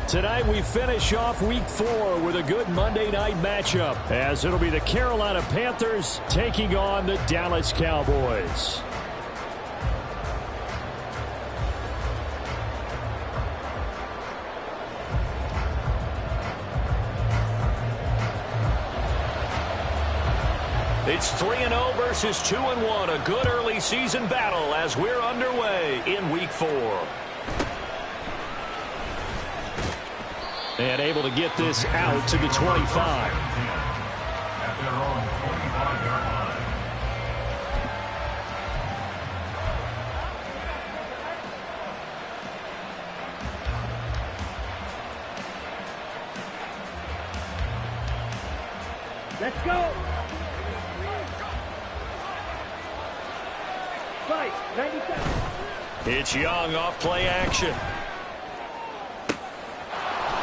Tonight we finish off Week 4 with a good Monday night matchup, as it'll be the Carolina Panthers taking on the Dallas Cowboys. It's 3-0 versus 2-1, a good early season battle as we're underway in Week 4. And able to get this out to the 25. At their own 25-yard line. Let's go. Fight, 97. It's Young off play action.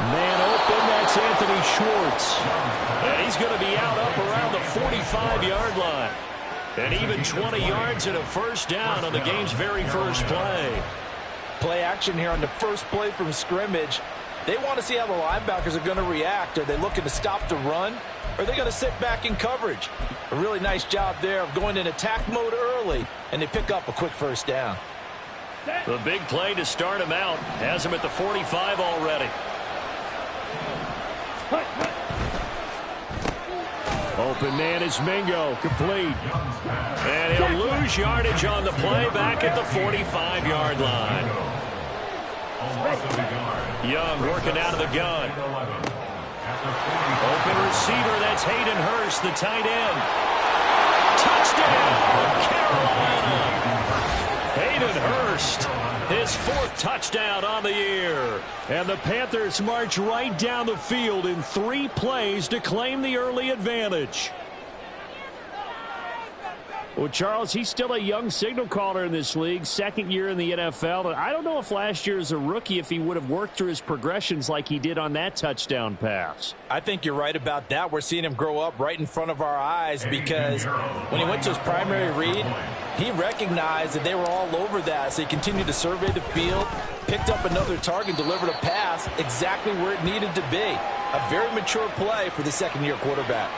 Man open, that's Anthony Schwartz. And he's going to be out up around the 45-yard line. And even 20 yards and a first down on the game's very first play. Play action here on the first play from scrimmage. They want to see how the linebackers are going to react. Are they looking to stop the run? Or are they going to sit back in coverage? A really nice job there of going in attack mode early, and they pick up a quick first down. The big play to start him out has him at the 45 already. Open man is Mingo, complete. And he'll lose yardage on the play back at the 45-yard line. Young working out of the gun. Open receiver, that's Hayden Hurst, the tight end. Touchdown, Carolina. Hayden Hurst, his 4th touchdown on the year. And the Panthers march right down the field in 3 plays to claim the early advantage. Well, Charles, he's still a young signal caller in this league, 2nd year in the NFL. And I don't know if last year as a rookie, if he would have worked through his progressions like he did on that touchdown pass. I think you're right about that. We're seeing him grow up right in front of our eyes, because when he went to his primary read, he recognized that they were all over that. So he continued to survey the field, picked up another target, delivered a pass exactly where it needed to be. A very mature play for the 2nd-year quarterback.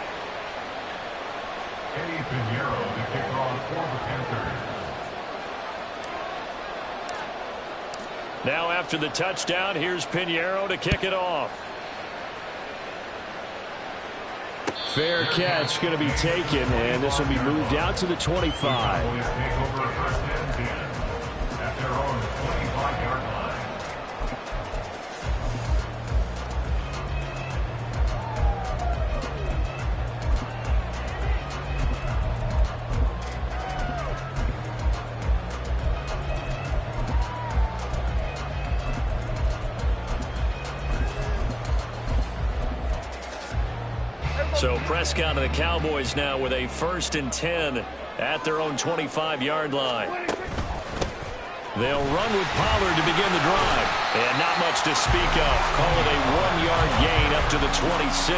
Now after the touchdown, here's Pinheiro to kick it off. Fair catch going to be taken, and this will be moved out to the 25. So Prescott and the Cowboys now with a 1st and 10 at their own 25-yard line. They'll run with Pollard to begin the drive. And not much to speak of. Call it a 1-yard gain up to the 26.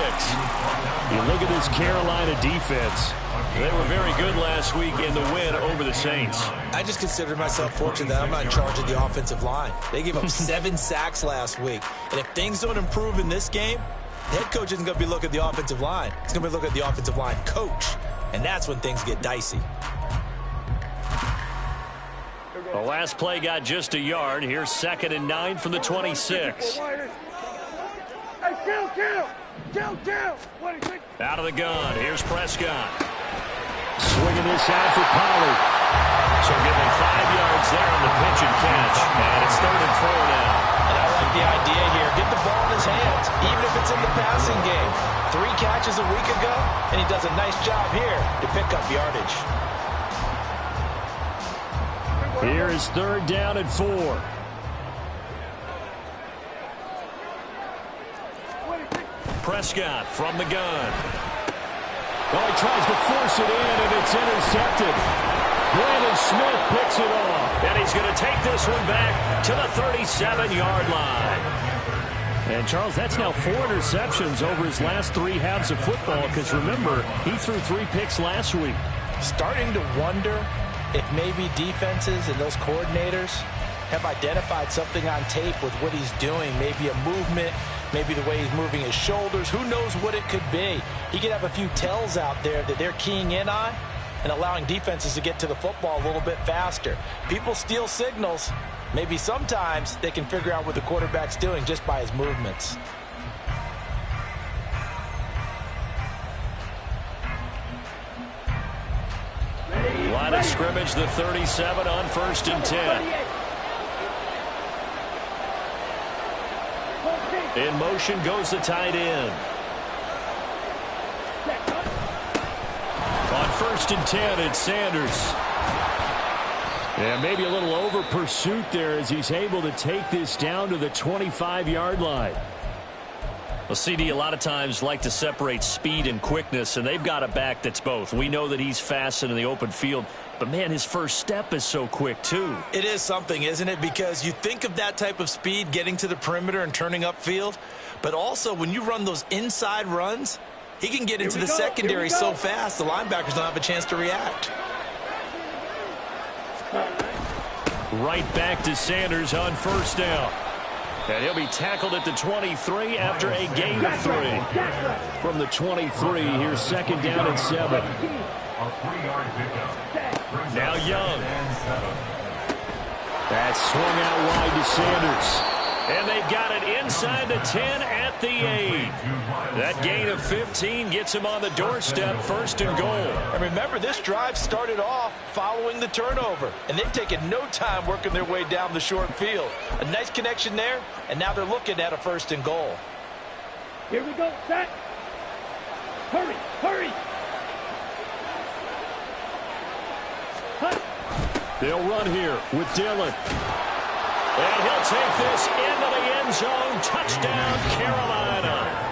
You look at this Carolina defense. They were very good last week in the win over the Saints. I just consider myself fortunate that I'm not in charge of the offensive line. They gave up 7 sacks last week. And if things don't improve in this game, head coach isn't going to be looking at the offensive line. He's going to be looking at the offensive line coach. And that's when things get dicey. The last play got just a yard. Here's 2nd and 9 from the 26. Out of the gun. Here's Prescott. Swinging this out for Pollard. So give him 5 yards there on the pitch and catch. And it's 3rd and 4 now. And I like the idea here. Get the ball in his hands, even if it's in the passing game. 3 catches a week ago, and he does a nice job here to pick up yardage. Here is 3rd down and 4. Prescott from the gun. Oh, he tries to force it in, and it's intercepted. Brandon Smith picks it off. And he's going to take this one back to the 37-yard line. And, Charles, that's now 4 interceptions over his last 3 halves of football, because, remember, he threw 3 picks last week. Starting to wonder if maybe defenses and those coordinators have identified something on tape with what he's doing. Maybe a movement, maybe the way he's moving his shoulders. Who knows what it could be? He could have a few tells out there that they're keying in on and allowing defenses to get to the football a little bit faster. People steal signals. Maybe sometimes they can figure out what the quarterback's doing just by his movements. Line of scrimmage, the 37 on 1st and 10. In motion goes the tight end. On 1st and 10, it's Sanders. Yeah, maybe a little over pursuit there as he's able to take this down to the 25-yard line. Well, CD, a lot of times like to separate speed and quickness, and they've got a back that's both. We know that he's fast in the open field, but, man, his first step is so quick, too. It is something, isn't it? Because you think of that type of speed getting to the perimeter and turning upfield, but also when you run those inside runs, he can get into the secondary so fast the linebackers don't have a chance to react. Right back to Sanders on 1st down. And he'll be tackled at the 23 after a gain of 3. From the 23, here's 2nd down and 7. Now Young. That's swung out wide to Sanders. And they've got it inside the 10 at the 8. That gain of 15 gets him on the doorstep, 1st and goal. And remember, this drive started off following the turnover, and they've taken no time working their way down the short field. A nice connection there, and now they're looking at a 1st and goal. Here we go, set. Hurry, hurry. Hut. They'll run here with Dillon. And he'll take this into the end zone. Touchdown, Carolina.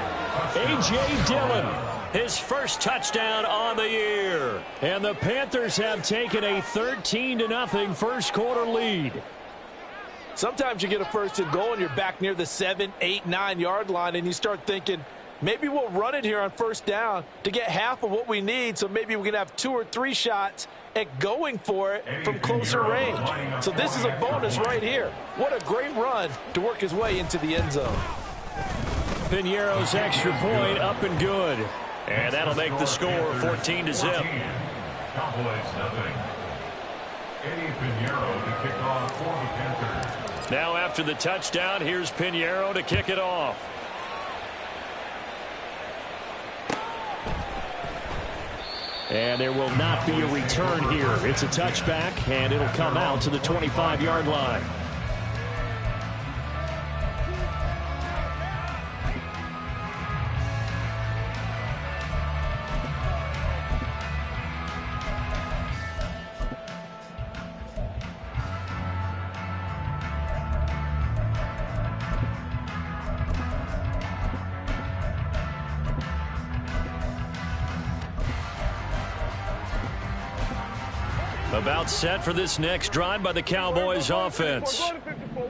A.J. Dillon, his first touchdown on the year. And the Panthers have taken a 13-0 first quarter lead. Sometimes you get a 1st and goal and you're back near the 7, 8, 9-yard line, and you start thinking, maybe we'll run it here on 1st down to get half of what we need, so maybe we can have 2 or 3 shots at going for it from closer range. So this is a bonus right here. What a great run to work his way into the end zone. Piñeiro's extra point up and good. And that'll make the score 14-0. Cowboys nothing. Eddie Piñeiro to kick off for the Panthers. Now after the touchdown, here's Piñeiro to kick it off. And there will not be a return here. It's a touchback, and it'll come out to the 25-yard line. About set for this next drive by the Cowboys offense.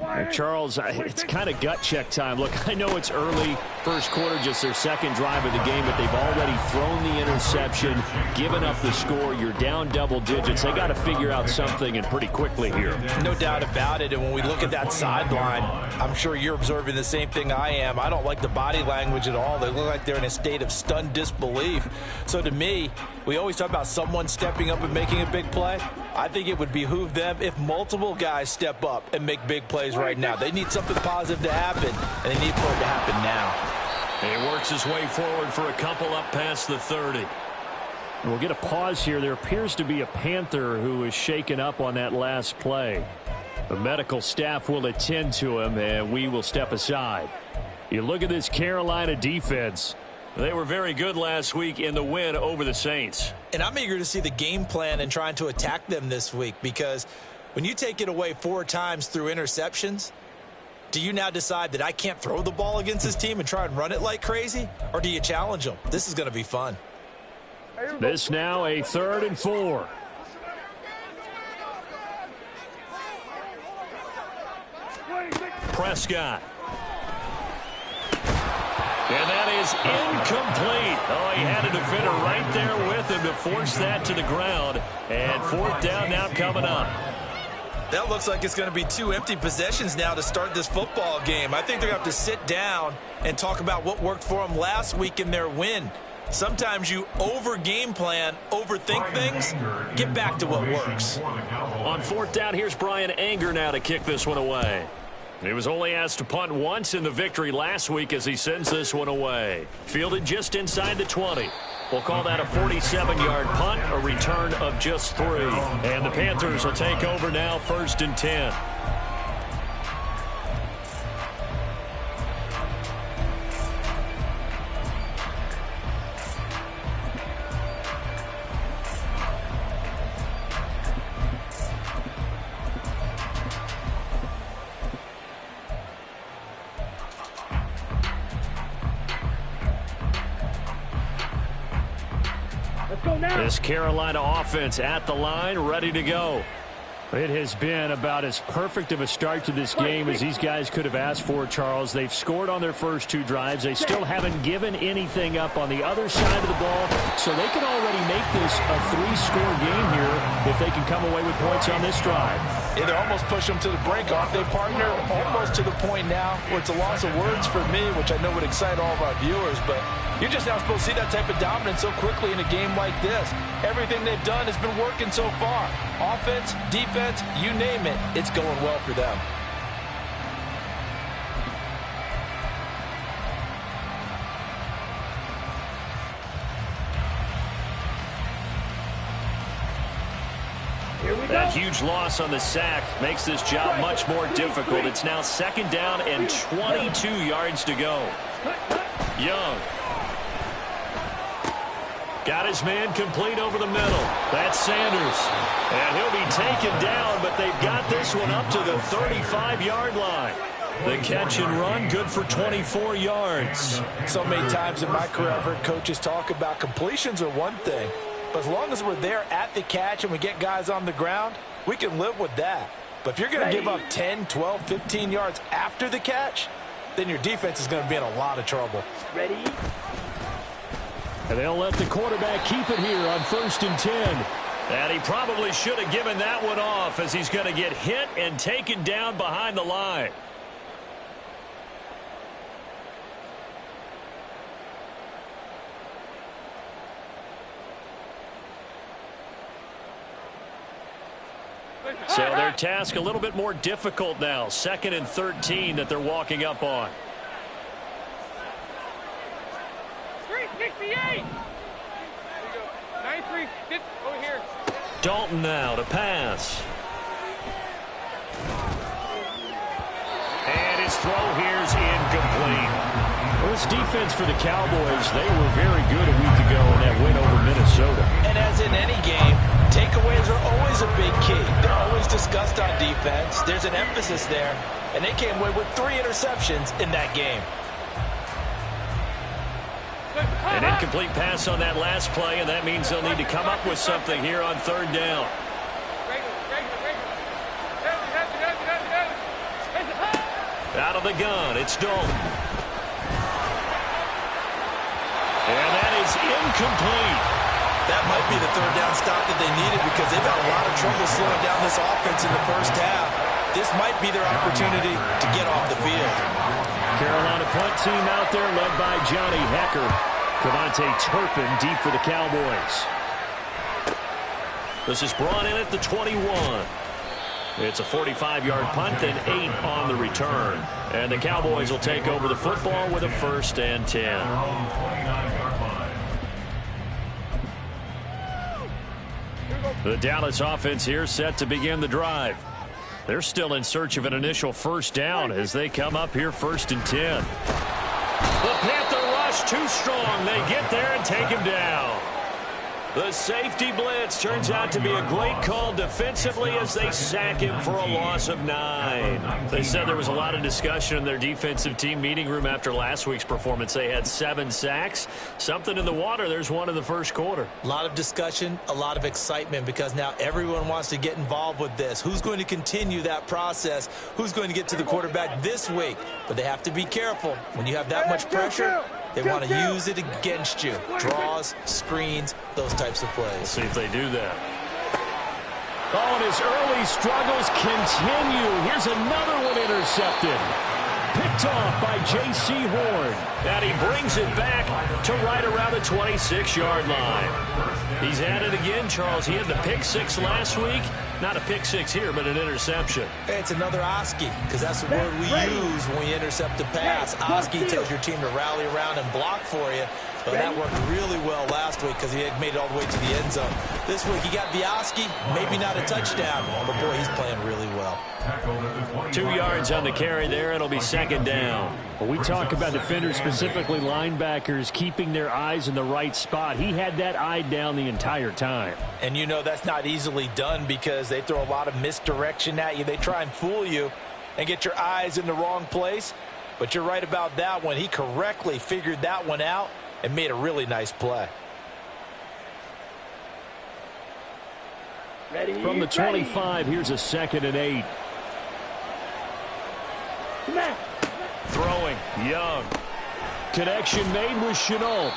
And Charles, it's kind of gut check time. Look, I know it's early, first quarter, just their second drive of the game, but they've already thrown the interception, given up the score. You're down double digits. They got to figure out something, and pretty quickly here. No doubt about it. And when we look at that sideline, I'm sure you're observing the same thing I am. I don't like the body language at all. They look like they're in a state of stunned disbelief. So to me, we always talk about someone stepping up and making a big play. I think it would behoove them if multiple guys step up and make big plays right now. They need something positive to happen, and they need for it to happen now. He works his way forward for a couple up past the 30. We'll get a pause here. There appears to be a Panther who is shaken up on that last play. The medical staff will attend to him, and we will step aside. You look at this Carolina defense. They were very good last week in the win over the Saints. And I'm eager to see the game plan and trying to attack them this week, because when you take it away 4 times through interceptions, do you now decide that I can't throw the ball against this team and try and run it like crazy? Or do you challenge them? This is going to be fun. This now a 3rd and 4. Prescott. And that is incomplete. Oh, he had a defender right there with him to force that to the ground. And 4th down now coming up. That looks like it's going to be 2 empty possessions now to start this football game. I think they're going to have to sit down and talk about what worked for them last week in their win. Sometimes you over-game plan, overthink things, get back to what works. On 4th down, here's Brian Anger now to kick this one away. He was only asked to punt once in the victory last week as he sends this one away. Fielded just inside the 20. We'll call that a 47-yard punt, a return of just 3. And the Panthers will take over now, 1st and 10. This Carolina offense at the line, ready to go. It has been about as perfect of a start to this game as these guys could have asked for, Charles. They've scored on their first 2 drives. They still haven't given anything up on the other side of the ball, so they can already make this a 3-score game here if they can come away with points on this drive. Yeah, they're almost pushing them to the brink, aren't they, partner? Almost to the point now where it's a loss of words for me, which I know would excite all of our viewers, but you're just not supposed to see that type of dominance so quickly in a game like this. Everything they've done has been working so far. Offense, defense, you name it, it's going well for them. That huge loss on the sack makes this job much more difficult. It's now 2nd down and 22 yards to go. Young. Got his man complete over the middle. That's Sanders. And he'll be taken down, but they've got this one up to the 35-yard line. The catch and run, good for 24 yards. So many times in my career, I've heard coaches talk about completions are one thing, but as long as we're there at the catch and we get guys on the ground, we can live with that. But if you're going to give up 10, 12, 15 yards after the catch, then your defense is going to be in a lot of trouble. Ready? And they'll let the quarterback keep it here on 1st and 10. And he probably should have given that one off as he's going to get hit and taken down behind the line. So their task a little bit more difficult now. 2nd and 13 that they're walking up on. 368. 93. Over here. Dalton now to pass. And his throw here's incomplete. Well, this defense for the Cowboys, they were very good a week ago in that win over Minnesota. And as in any game, takeaways are always a big key. They're always discussed on defense. There's an emphasis there. And they came away with 3 interceptions in that game. An incomplete pass on that last play, and that means they'll need to come up with something here on 3rd down. Out of the gun, it's Dalton. And that is incomplete. That might be the 3rd down stop that they needed because they've had a lot of trouble slowing down this offense in the first half. This might be their opportunity to get off the field. Carolina punt team out there led by Johnny Hecker. Cavante Turpin deep for the Cowboys. This is brought in at the 21. It's a 45-yard punt, then 8 on the return. And the Cowboys will take over the football with a 1st and 10. The Dallas offense here set to begin the drive. They're still in search of an initial 1st down as they come up here 1st and 10. The Panther rush too strong. They get there and take him down. The safety blitz turns out to be a great call defensively as they sack him for a loss of 9. They said there was a lot of discussion in their defensive team meeting room after last week's performance. They had 7 sacks. Something in the water. There's one in the first quarter. A lot of discussion, a lot of excitement because now everyone wants to get involved with this. Who's going to continue that process? Who's going to get to the quarterback this week? But they have to be careful. When you have that much pressure, they want to use it against you. Draws, screens, those types of plays. See if they do that. Oh, and his early struggles continue. Here's another one intercepted. Picked off by J.C. Horn. And he brings it back to right around the 26-yard line. He's at it again, Charles. He had the pick six last week. Not a pick six here, but an interception. It's another Oski, because that's the word we use when we intercept a pass. Oski tells your team to rally around and block for you. But that worked really well last week because he had made it all the way to the end zone. This week he got the Oski, maybe not a touchdown, but boy, he's playing really well. 2 yards on the carry there. It'll be second down. Well, we talk about defenders, specifically linebackers, keeping their eyes in the right spot. He had that eye down the entire time. And you know that's not easily done because they throw a lot of misdirection at you. They try and fool you and get your eyes in the wrong place. But you're right about that one. He correctly figured that one out and made a really nice play. From the 25, here's a 2nd and 8. Throwing, Young. Connection made with Chenault.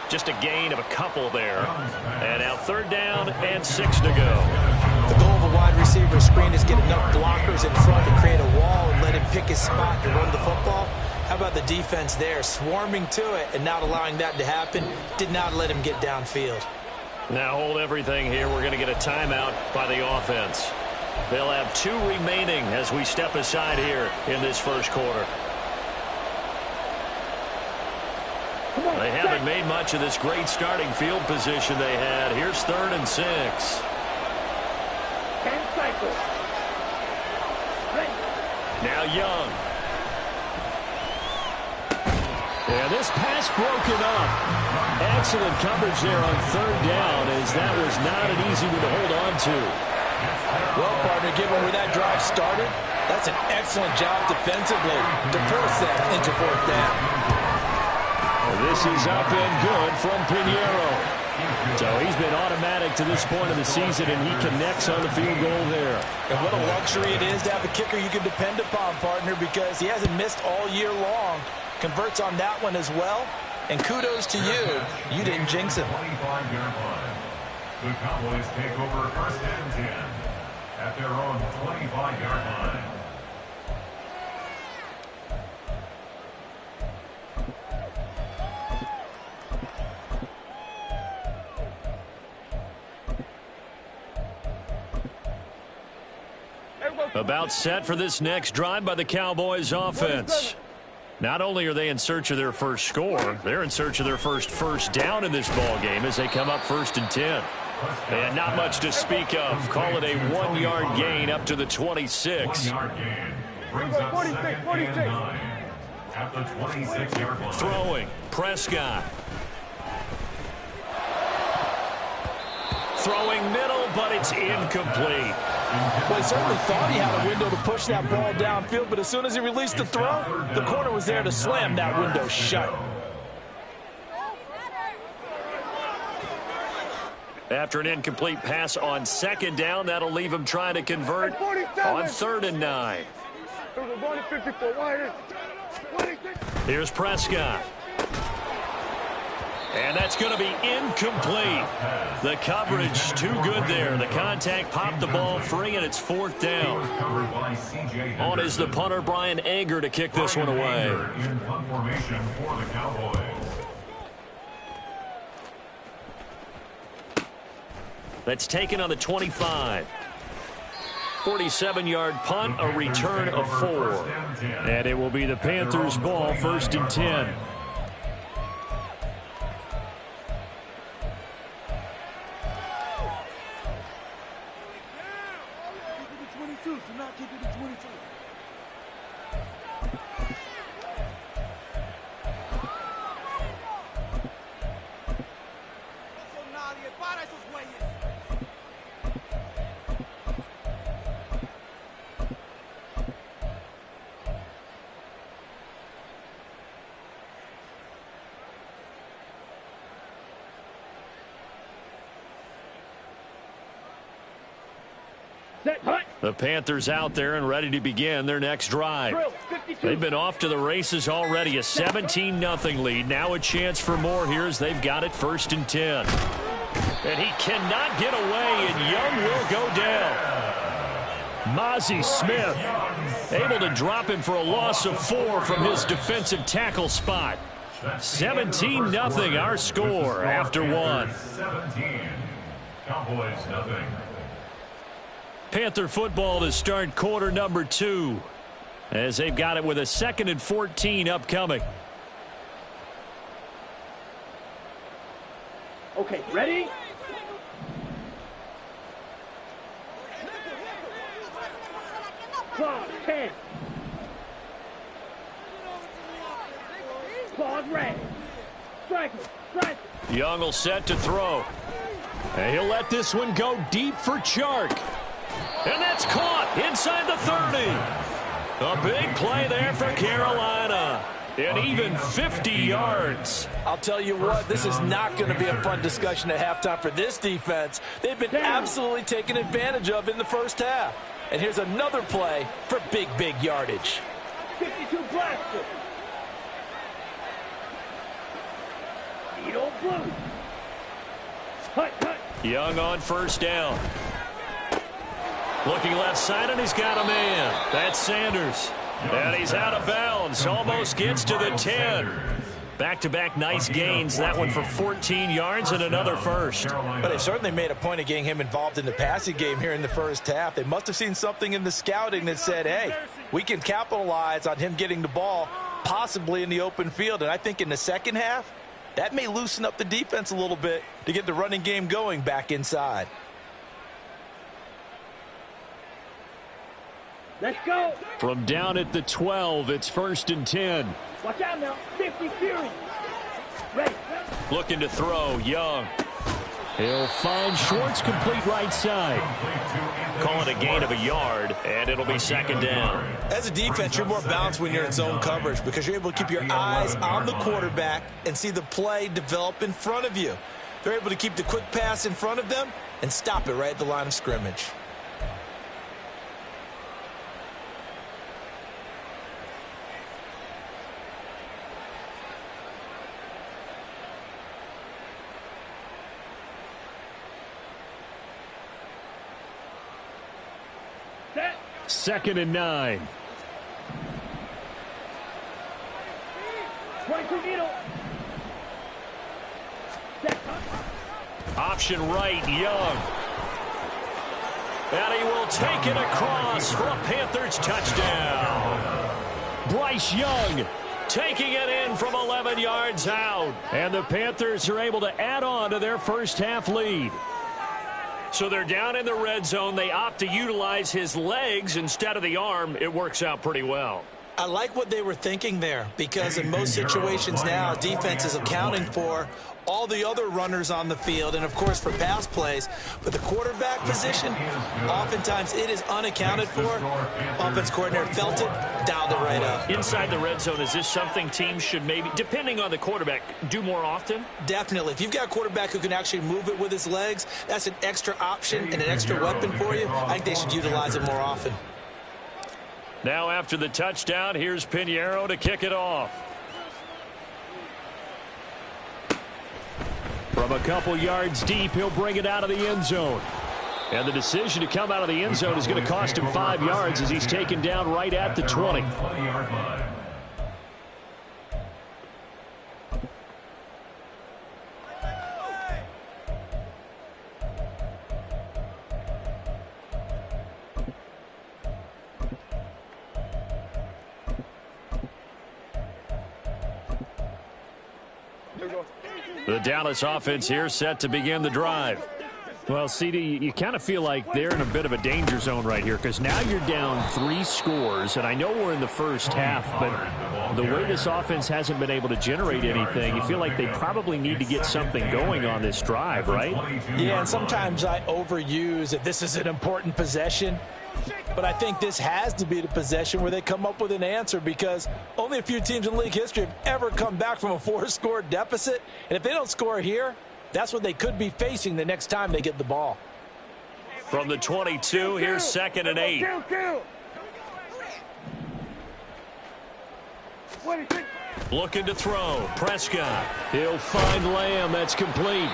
Just a gain of a couple there. And now 3rd down and 6 to go. The goal of a wide receiver screen is get enough blockers in front to create a wall and let him pick his spot to run the football. How about the defense there, swarming to it and not allowing that to happen? Did not let him get downfield. Now hold everything here. We're going to get a timeout by the offense. They'll have 2 remaining as we step aside here in this first quarter. They haven't made much of this great starting field position they had. Here's 3rd and 6. Now Young. Yeah, this pass broken up. Excellent coverage there on 3rd down, as that was not an easy one to hold on to. Well, partner, given where that drive started, that's an excellent job defensively to force that into 4th down. This is up and good from Pinheiro. So he's been automatic to this point of the season, and he connects on the field goal there. And what a luxury it is to have a kicker you can depend upon, partner, because he hasn't missed all year long. Converts on that one as well. And kudos to you. You didn't jinx him. 25-yard line. The Cowboys take over 1st and 10 at their own 25-yard line. About set for this next drive by the Cowboys offense. Not only are they in search of their first score, they're in search of their first down in this ball game as they come up 1st and 10. And not much to speak of. Call it a 1-yard gain up to the 26. 1-yard gain brings up 2nd and 9 at the 26-yard line. Throwing, Prescott. Throwing middle, but it's incomplete. Well, he certainly thought he had a window to push that ball downfield, but as soon as he released the throw, the corner was there to slam that window shut. After an incomplete pass on 2nd down, that'll leave him trying to convert on 3rd and 9. Here's Prescott. And that's going to be incomplete. The coverage too good there. The contact popped the ball free, and it's 4th down. On is the punter, Brian Anger, to kick this one away. In punt formation for the Cowboys. That's taken on the 25. 47-yard punt, a return of 4. And it will be the Panthers' ball, 1st and 10. The Panthers out there and ready to begin their next drive. They've been off to the races already. A 17-0 lead. Now a chance for more here as they've got it 1st and 10. And he cannot get away, and Young will go down. Mozzie Smith able to drop him for a loss of 4 from his defensive tackle spot. 17-0 our score after 1. 17. Cowboys nothing. Panther football to start quarter number 2 as they've got it with a 2nd and 14 upcoming. Okay, ready? Claws 10. Claws red. Strike him. Strike him. Young will set to throw. And he'll let this one go deep for Chark. And that's caught inside the 30. A big play there for Carolina. And even 50 yards. I'll tell you what, this is not going to be a fun discussion at halftime for this defense. They've been absolutely taken advantage of in the first half. And here's another play for big yardage. 52 blaster. Needle blue. Cut. Young on first down. Looking left side, and he's got a man. That's Sanders. And he's out of bounds. Almost gets to the 10. Back-to-back nice gains. That one for 14 yards and another first. But they certainly made a point of getting him involved in the passing game here in the first half. They must have seen something in the scouting that said, hey, we can capitalize on him getting the ball possibly in the open field. And I think in the second half, that may loosen up the defense a little bit to get the running game going back inside. Let's go. From down at the 12, it's 1st and 10. Watch out now. 50 Fury. Ready. Looking to throw, Young. He'll find Schwartz complete right side. Call it a gain of a yard, and it'll be 2nd down. As a defense, you're more balanced when you're in zone coverage because you're able to keep your eyes on the quarterback and see the play develop in front of you. They're able to keep the quick pass in front of them and stop it right at the line of scrimmage. Set. 2nd and 9. 22 needle. Set. Option right, Young. And he will take it across for a Panthers touchdown. Bryce Young taking it in from 11 yards out. And the Panthers are able to add on to their first half lead. So they're down in the red zone. They opt to utilize his legs instead of the arm. It works out pretty well. I like what they were thinking there because in most situations now, defense is accounting for all the other runners on the field and, of course, for pass plays. But the quarterback position, oftentimes it is unaccounted for. Offense coordinator felt it, dialed it right up. Inside the red zone, is this something teams should maybe, depending on the quarterback, do more often? Definitely. If you've got a quarterback who can actually move it with his legs, that's an extra option and an extra weapon for you. I think they should utilize it more often. Now after the touchdown, here's Pinheiro to kick it off. From a couple yards deep, he'll bring it out of the end zone. And the decision to come out of the end zone is going to cost him 5 yards as he's taken down right at the 20. The Dallas offense here set to begin the drive. Well, CD, you kind of feel like they're in a bit of a danger zone right here because now you're down 3 scores, and I know we're in the first half, but the way this offense hasn't been able to generate anything, you feel like they probably need to get something going on this drive, right? Yeah, and sometimes I overuse that this is an important possession, but I think this has to be the possession where they come up with an answer because only a few teams in league history have ever come back from a 4-score deficit, and if they don't score here, that's what they could be facing the next time they get the ball. From the 22, here's 2nd and 8. Looking to throw. Prescott. He'll find Lamb. That's complete.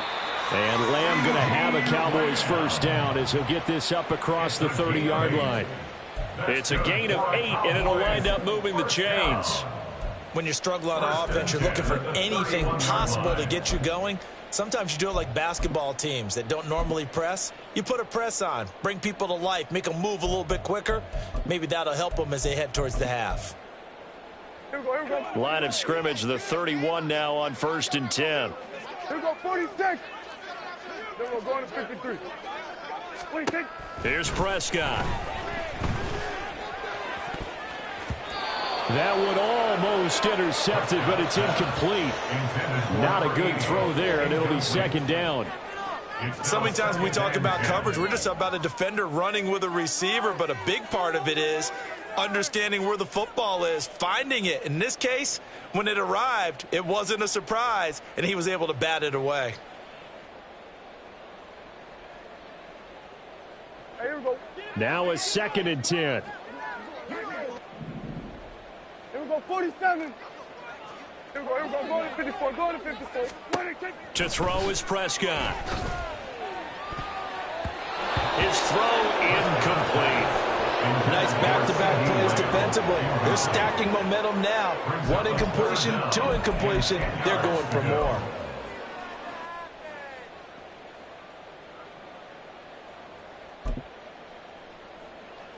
And Lamb going to have a Cowboys first down as he'll get this up across the 30-yard line. It's a gain of 8, and it'll wind up moving the chains. When you're struggling on offense, you're looking for anything possible to get you going. Sometimes you do it like basketball teams that don't normally press. You put a press on, bring people to life, make them move a little bit quicker. Maybe that'll help them as they head towards the half. Line of scrimmage, the 31 now on 1st and 10. Here we go, 46. Then we're going to 53. 26. Here's Prescott. That would almost intercepted, but it's incomplete. Not a good throw there, and it'll be 2nd down. So many times when we talk about coverage, we're just about a defender running with a receiver, but a big part of it is understanding where the football is, finding it. In this case, when it arrived, it wasn't a surprise, and he was able to bat it away. Here we go. Now a 2nd and 10. Here we go, 47. Here we go, going to 54, going to 54. 26. To throw is Prescott. His throw incomplete. Nice back-to-back plays defensively. They're stacking momentum now. 1 incompletion, 2 incompletion. They're going for more.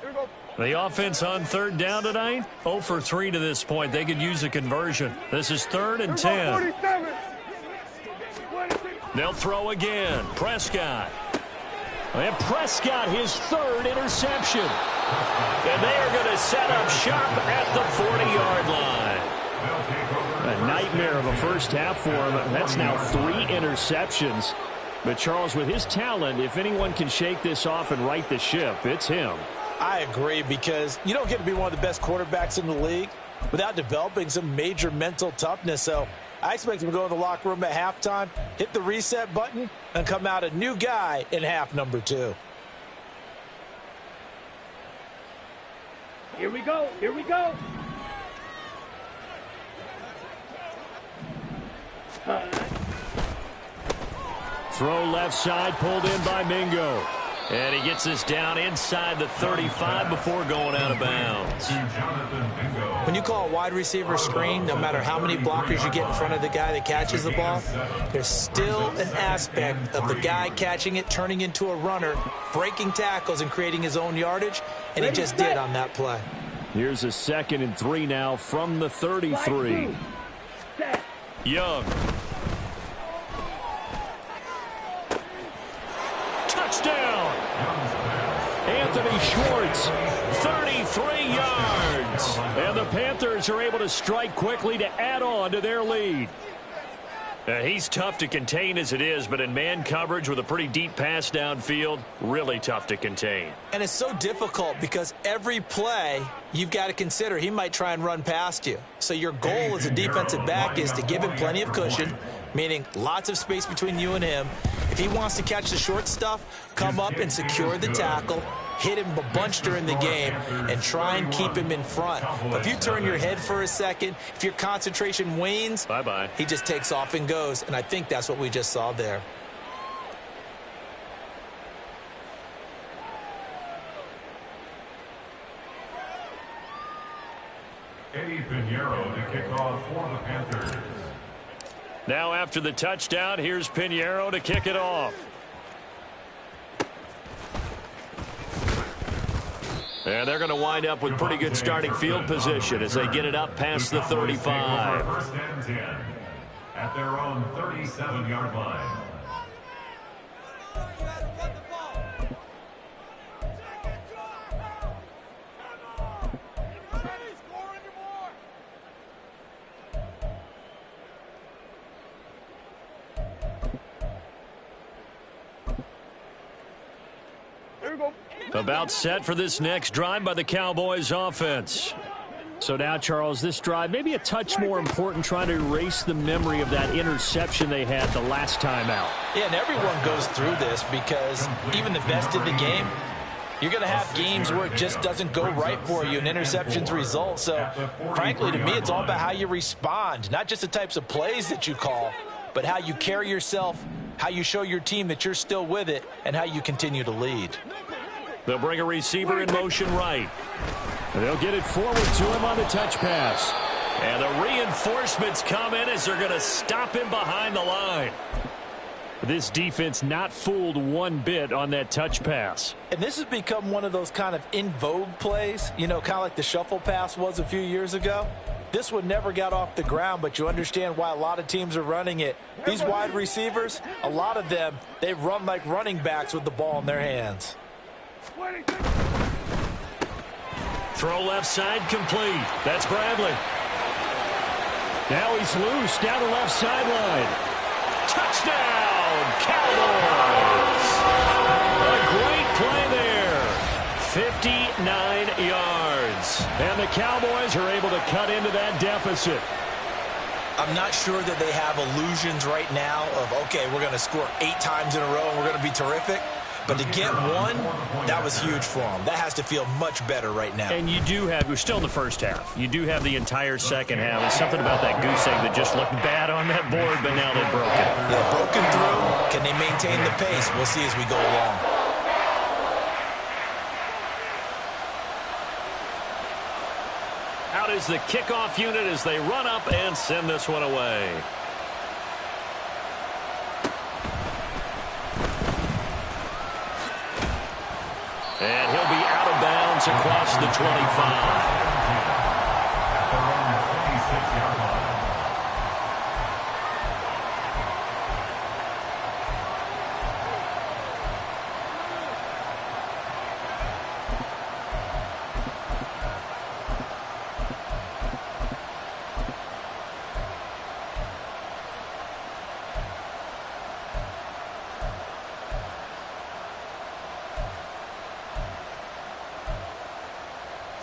Here we go. The offense on 3rd down tonight, 0 for 3 to this point. They could use a conversion. This is 3rd and 10. 47. 26. They'll throw again. Prescott. And Prescott, his 3rd interception. And they are going to set up shop at the 40-yard line. A nightmare of a first half for him. That's now 3 interceptions. But Charles, with his talent, if anyone can shake this off and right the ship, it's him. I agree, because you don't get to be one of the best quarterbacks in the league without developing some major mental toughness. So I expect him to go in the locker room at halftime, hit the reset button, and come out a new guy in half number 2. Here we go. Here we go. Throw left side, pulled in by Mingo. And he gets this down inside the 35 before going out of bounds. When you call a wide receiver screen, no matter how many blockers you get in front of the guy that catches the ball, there's still an aspect of the guy catching it, turning into a runner, breaking tackles and creating his own yardage, and he just did on that play. Here's a 2nd and 3 now from the 33. Young. Touchdown! Anthony Schwartz, 33 yards. And the Panthers are able to strike quickly to add on to their lead. He's tough to contain as it is, but in man coverage with a pretty deep pass downfield, really tough to contain. And it's so difficult because every play you've got to consider he might try and run past you. So your goal as a defensive back is to give him plenty of cushion, meaning lots of space between you and him. If he wants to catch the short stuff, come up and secure the tackle, hit him a bunch during the game, and try and keep him in front. But if you turn your head for a second, if your concentration wanes, bye-bye. He just takes off and goes, and I think that's what we just saw there. Eddie Pinheiro to kick off for the Panthers. Now after the touchdown, here's Pinheiro to kick it off. And they're going to wind up with pretty good starting field position as they get it up past the 35. First and 10 at their own 37-yard line. About set for this next drive by the Cowboys offense. So now, Charles, this drive maybe a touch more important, trying to erase the memory of that interception they had the last time out. Yeah, and everyone goes through this because even the best in the game, you're going to have games where it just doesn't go right for you and interceptions result. So, frankly, to me, it's all about how you respond, not just the types of plays that you call, but how you carry yourself how you show your team that you're still with it, and how you continue to lead. They'll bring a receiver in motion right. They'll get it forward to him on the touch pass. And the reinforcements come in as they're going to stop him behind the line. This defense not fooled one bit on that touch pass. And this has become one of those kind of in vogue plays, you know, kind of like the shuffle pass was a few years ago. This one never got off the ground, but you understand why a lot of teams are running it. These wide receivers, a lot of them, they run like running backs with the ball in their hands. Throw left side complete. That's Bradley. Now he's loose down the left sideline. Touchdown, Cowboys! A great play there. 59 yards. And the Cowboys are able to cut into that deficit. I'm not sure that they have illusions right now of, okay, we're going to score 8 times in a row and we're going to be terrific. But to get one, that was huge for them. That has to feel much better right now. And you do have, we're still in the first half. You do have the entire second half. There's something about that goose egg that just looked bad on that board, but now they've broken. Yeah, broken through. Can they maintain the pace? We'll see as we go along. Out is the kickoff unit as they run up and send this one away. And he'll be out of bounds across the 25.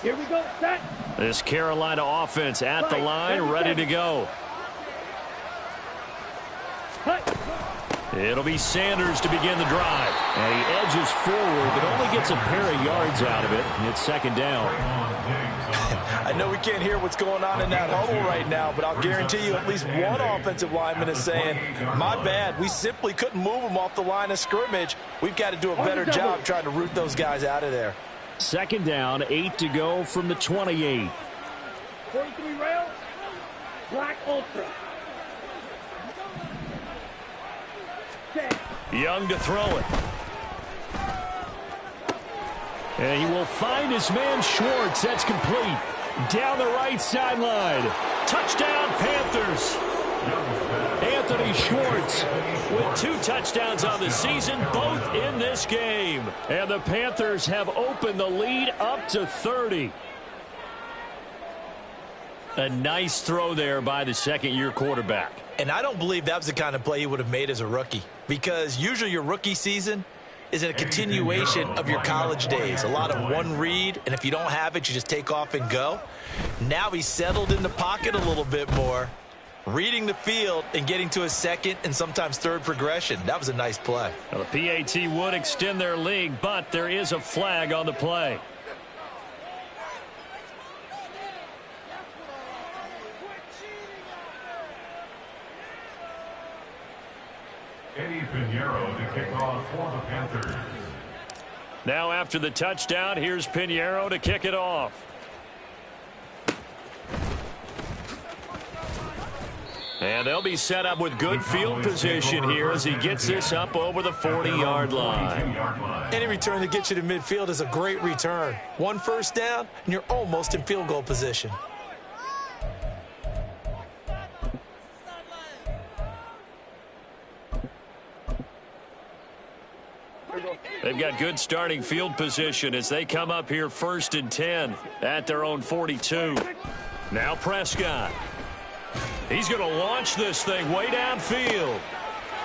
Here we go, set. This Carolina offense at the line, ready to go. It'll be Sanders to begin the drive. And he edges forward, but only gets a pair of yards out of it. And it's second down. I know we can't hear what's going on in that huddle right now, but I'll guarantee you at least one offensive lineman is saying, my bad, we simply couldn't move them off the line of scrimmage. We've got to do a better job trying to root those guys out of there. Second down, 8 to go from the 28. 43 rail, black ultra. Set. Young to throw it. And he will find his man Schwartz. That's complete. Down the right sideline. Touchdown, Panthers. Anthony Schwartz With 2 touchdowns on the season, both in this game. And the Panthers have opened the lead up to 30. A nice throw there by the second-year quarterback. And I don't believe that was the kind of play he would have made as a rookie, because usually your rookie season is a continuation of your college days. A lot of one read, and if you don't have it, you just take off and go. Now he's settled in the pocket a little bit more, reading the field and getting to a second and sometimes third progression. That was a nice play. Well, the PAT would extend their lead, but there is a flag on the play. Eddie Pinheiro to kick off for the Panthers. Now after the touchdown, here's Pinheiro to kick it off. And they'll be set up with good field position here as he gets this up over the 40-yard line. Any return that gets you to midfield is a great return. 1 first down, and you're almost in field goal position. They've got good starting field position as they come up here 1st and 10 at their own 42. Now Prescott. He's going to launch this thing way downfield.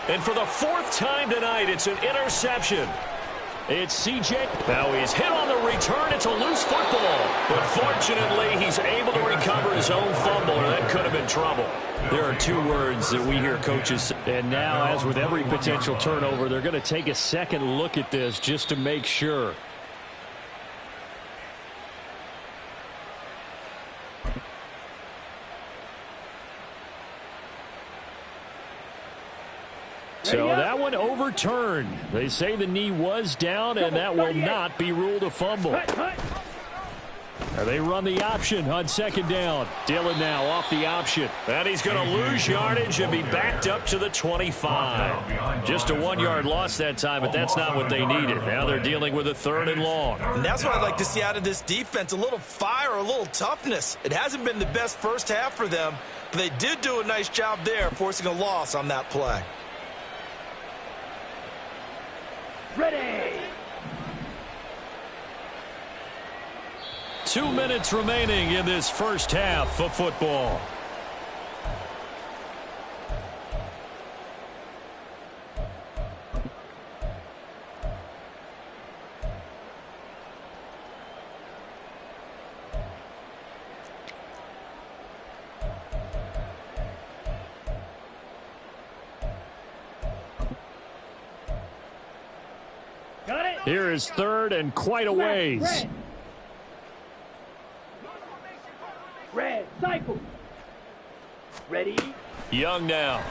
And for the 4th time tonight, it's an interception. It's C.J. Now he's hit on the return. It's a loose football. But fortunately, he's able to recover his own fumble, or that could have been trouble. There are 2 words that we hear coaches say. And now, as with every potential turnover, they're going to take a second look at this just to make sure. So that one overturned. They say the knee was down, and that will not be ruled a fumble. They run the option on second down. Dillon now off the option. And he's going to lose yardage and be backed up to the 25. Just a 1-yard loss that time, but that's not what they needed. Now they're dealing with a 3rd and long. And that's what I'd like to see out of this defense, a little fire, a little toughness. It hasn't been the best first half for them, but they did do a nice job there, forcing a loss on that play. Ready. 2 minutes remaining in this first half of football. Got it. Here is 3rd and quite a ways. Red, cycle. Ready. Young now.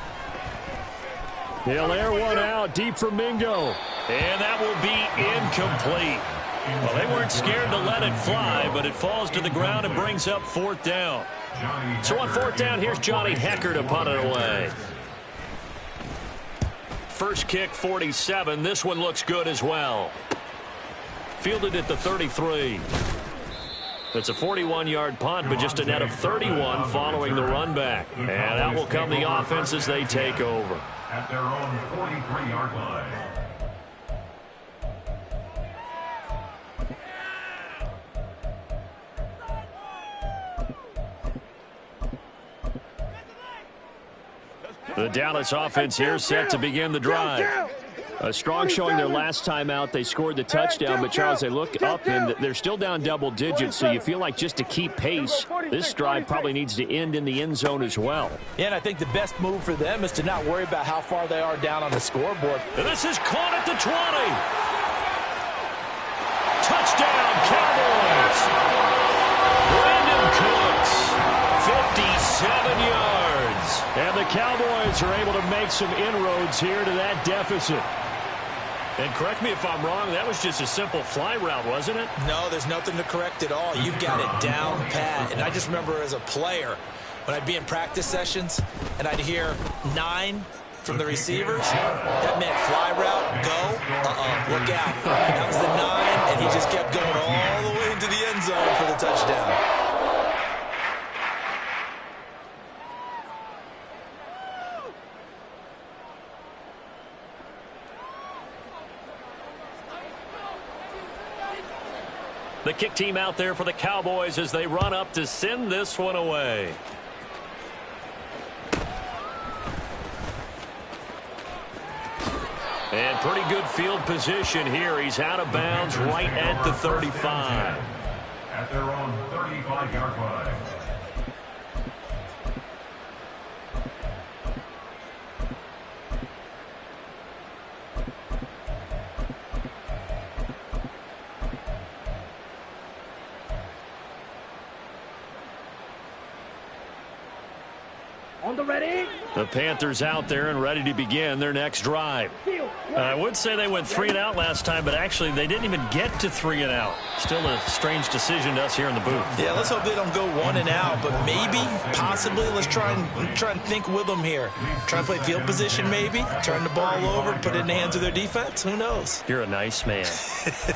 He'll air one out deep for Mingo. And that will be incomplete. Well, they weren't scared to let it fly, but it falls to the ground and brings up 4th down. So on 4th down, here's Johnny Hecker to punt it away. First kick, 47. This one looks good as well. Fielded at the 33. It's a 41-yard punt, but just a net of 31 following the run back. And out will come the offense as they take over. At their own 43-yard line. The Dallas offense here set to begin the drive. A strong showing their last time out. They scored the touchdown, but Charles, they look up and they're still down double digits, so you feel like just to keep pace, this drive probably needs to end in the end zone as well. Yeah, and I think the best move for them is to not worry about how far they are down on the scoreboard. And this is caught at the 20. Touchdown, Cowboys. Brandon Cooks, 57 yards. And the Cowboys are able to make some inroads here to that deficit. And correct me if I'm wrong, that was just a simple fly route, wasn't it? No, there's nothing to correct at all. You've got it down pat. And I just remember as a player, when I'd be in practice sessions and I'd hear 9 from the receivers, that meant fly route, go, look out. That was the 9, and he just kept going all the way into the end zone for the touchdown. The kick team out there for the Cowboys as they run up to send this one away. And pretty good field position here. He's out of bounds right at the 35. At their own 35-yard line. On the ready. The Panthers out there and ready to begin their next drive. I would say they went 3 and out last time, but actually they didn't even get to 3 and out. Still a strange decision to us here in the booth. Yeah, let's hope they don't go 1 and out, but maybe, possibly, let's try and think with them here. Try and play field position maybe, turn the ball over, put it in the hands of their defense. Who knows? You're a nice man. Let's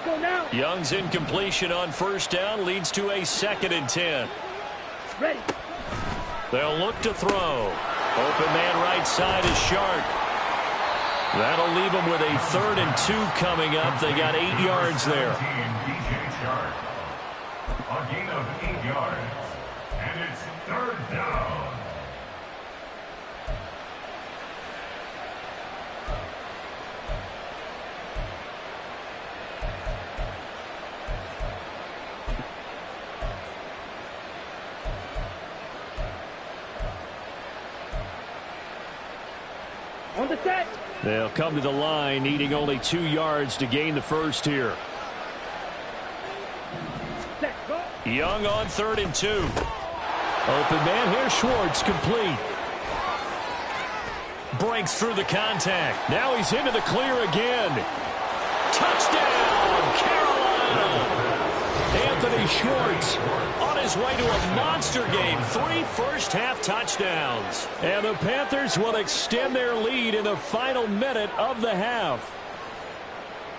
go now. Young's incompletion on first down leads to a 2nd and 10. Ready. They'll look to throw. Open man right side is Shark. That'll leave them with a 3rd and 2 coming up. They got 8 yards there. A gain of 8 yards. And it's 3rd down. On the set. They'll come to the line, needing only 2 yards to gain the first here. Set. Go. Young on 3rd and 2. Open man here, Schwartz, complete. Breaks through the contact. Now he's into the clear again. Touchdown, Carolina! Anthony Schwartz on his way to a monster game. 3 first-half touchdowns. And the Panthers will extend their lead in the final minute of the half.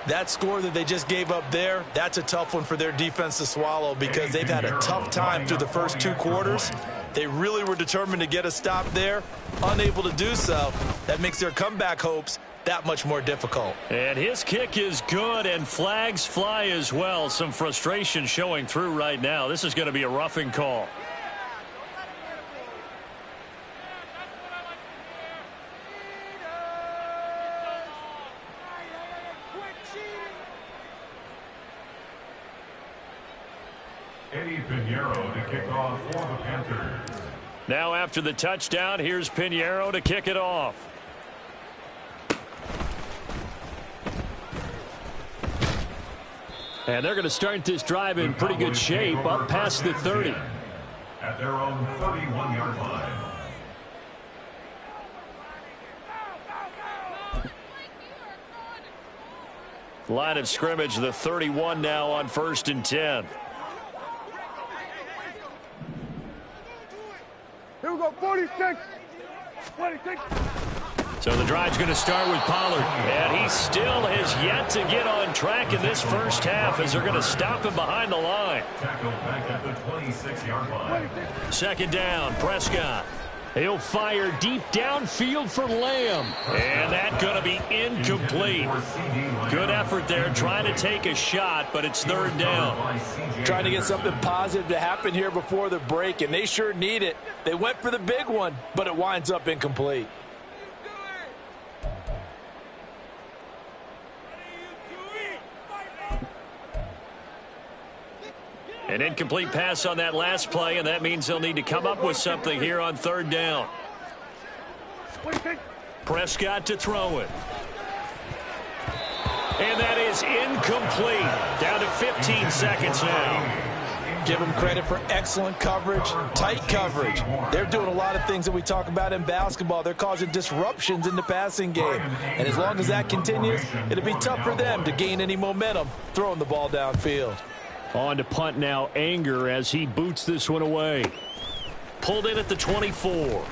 That score that they just gave up there, that's a tough one for their defense to swallow because they've had a tough time through the first 2 quarters. They really were determined to get a stop there, unable to do so. That makes their comeback hopes that much more difficult. And his kick is good, and flags fly as well. Some frustration showing through right now. This is going to be a roughing call. Pinheiro to kick off for the Panthers. Now after the touchdown, here's Pinheiro to kick it off. And they're going to start this drive in pretty good shape, up past the 30. At their own 31-yard line. Line of scrimmage, the 31 now on 1st and 10. Here we go, 46. 26. So the drive's going to start with Pollard. And he still has yet to get on track in this first half as they're going to stop him behind the line. Tackled back at the 26-yard line. 2nd down, Prescott. He'll fire deep downfield for Lamb. And that's going to be incomplete. Good effort there trying to take a shot, but it's 3rd down. Trying to get something positive to happen here before the break, and they sure need it. They went for the big one, but it winds up incomplete. An incomplete pass on that last play, and that means they'll need to come up with something here on 3rd down. Prescott to throw it. And that is incomplete. Down to 15 seconds now. Give them credit for excellent coverage, tight coverage. They're doing a lot of things that we talk about in basketball. They're causing disruptions in the passing game. And as long as that continues, it'll be tough for them to gain any momentum throwing the ball downfield. On to punt now, Anger, as he boots this one away. Pulled in at the 24.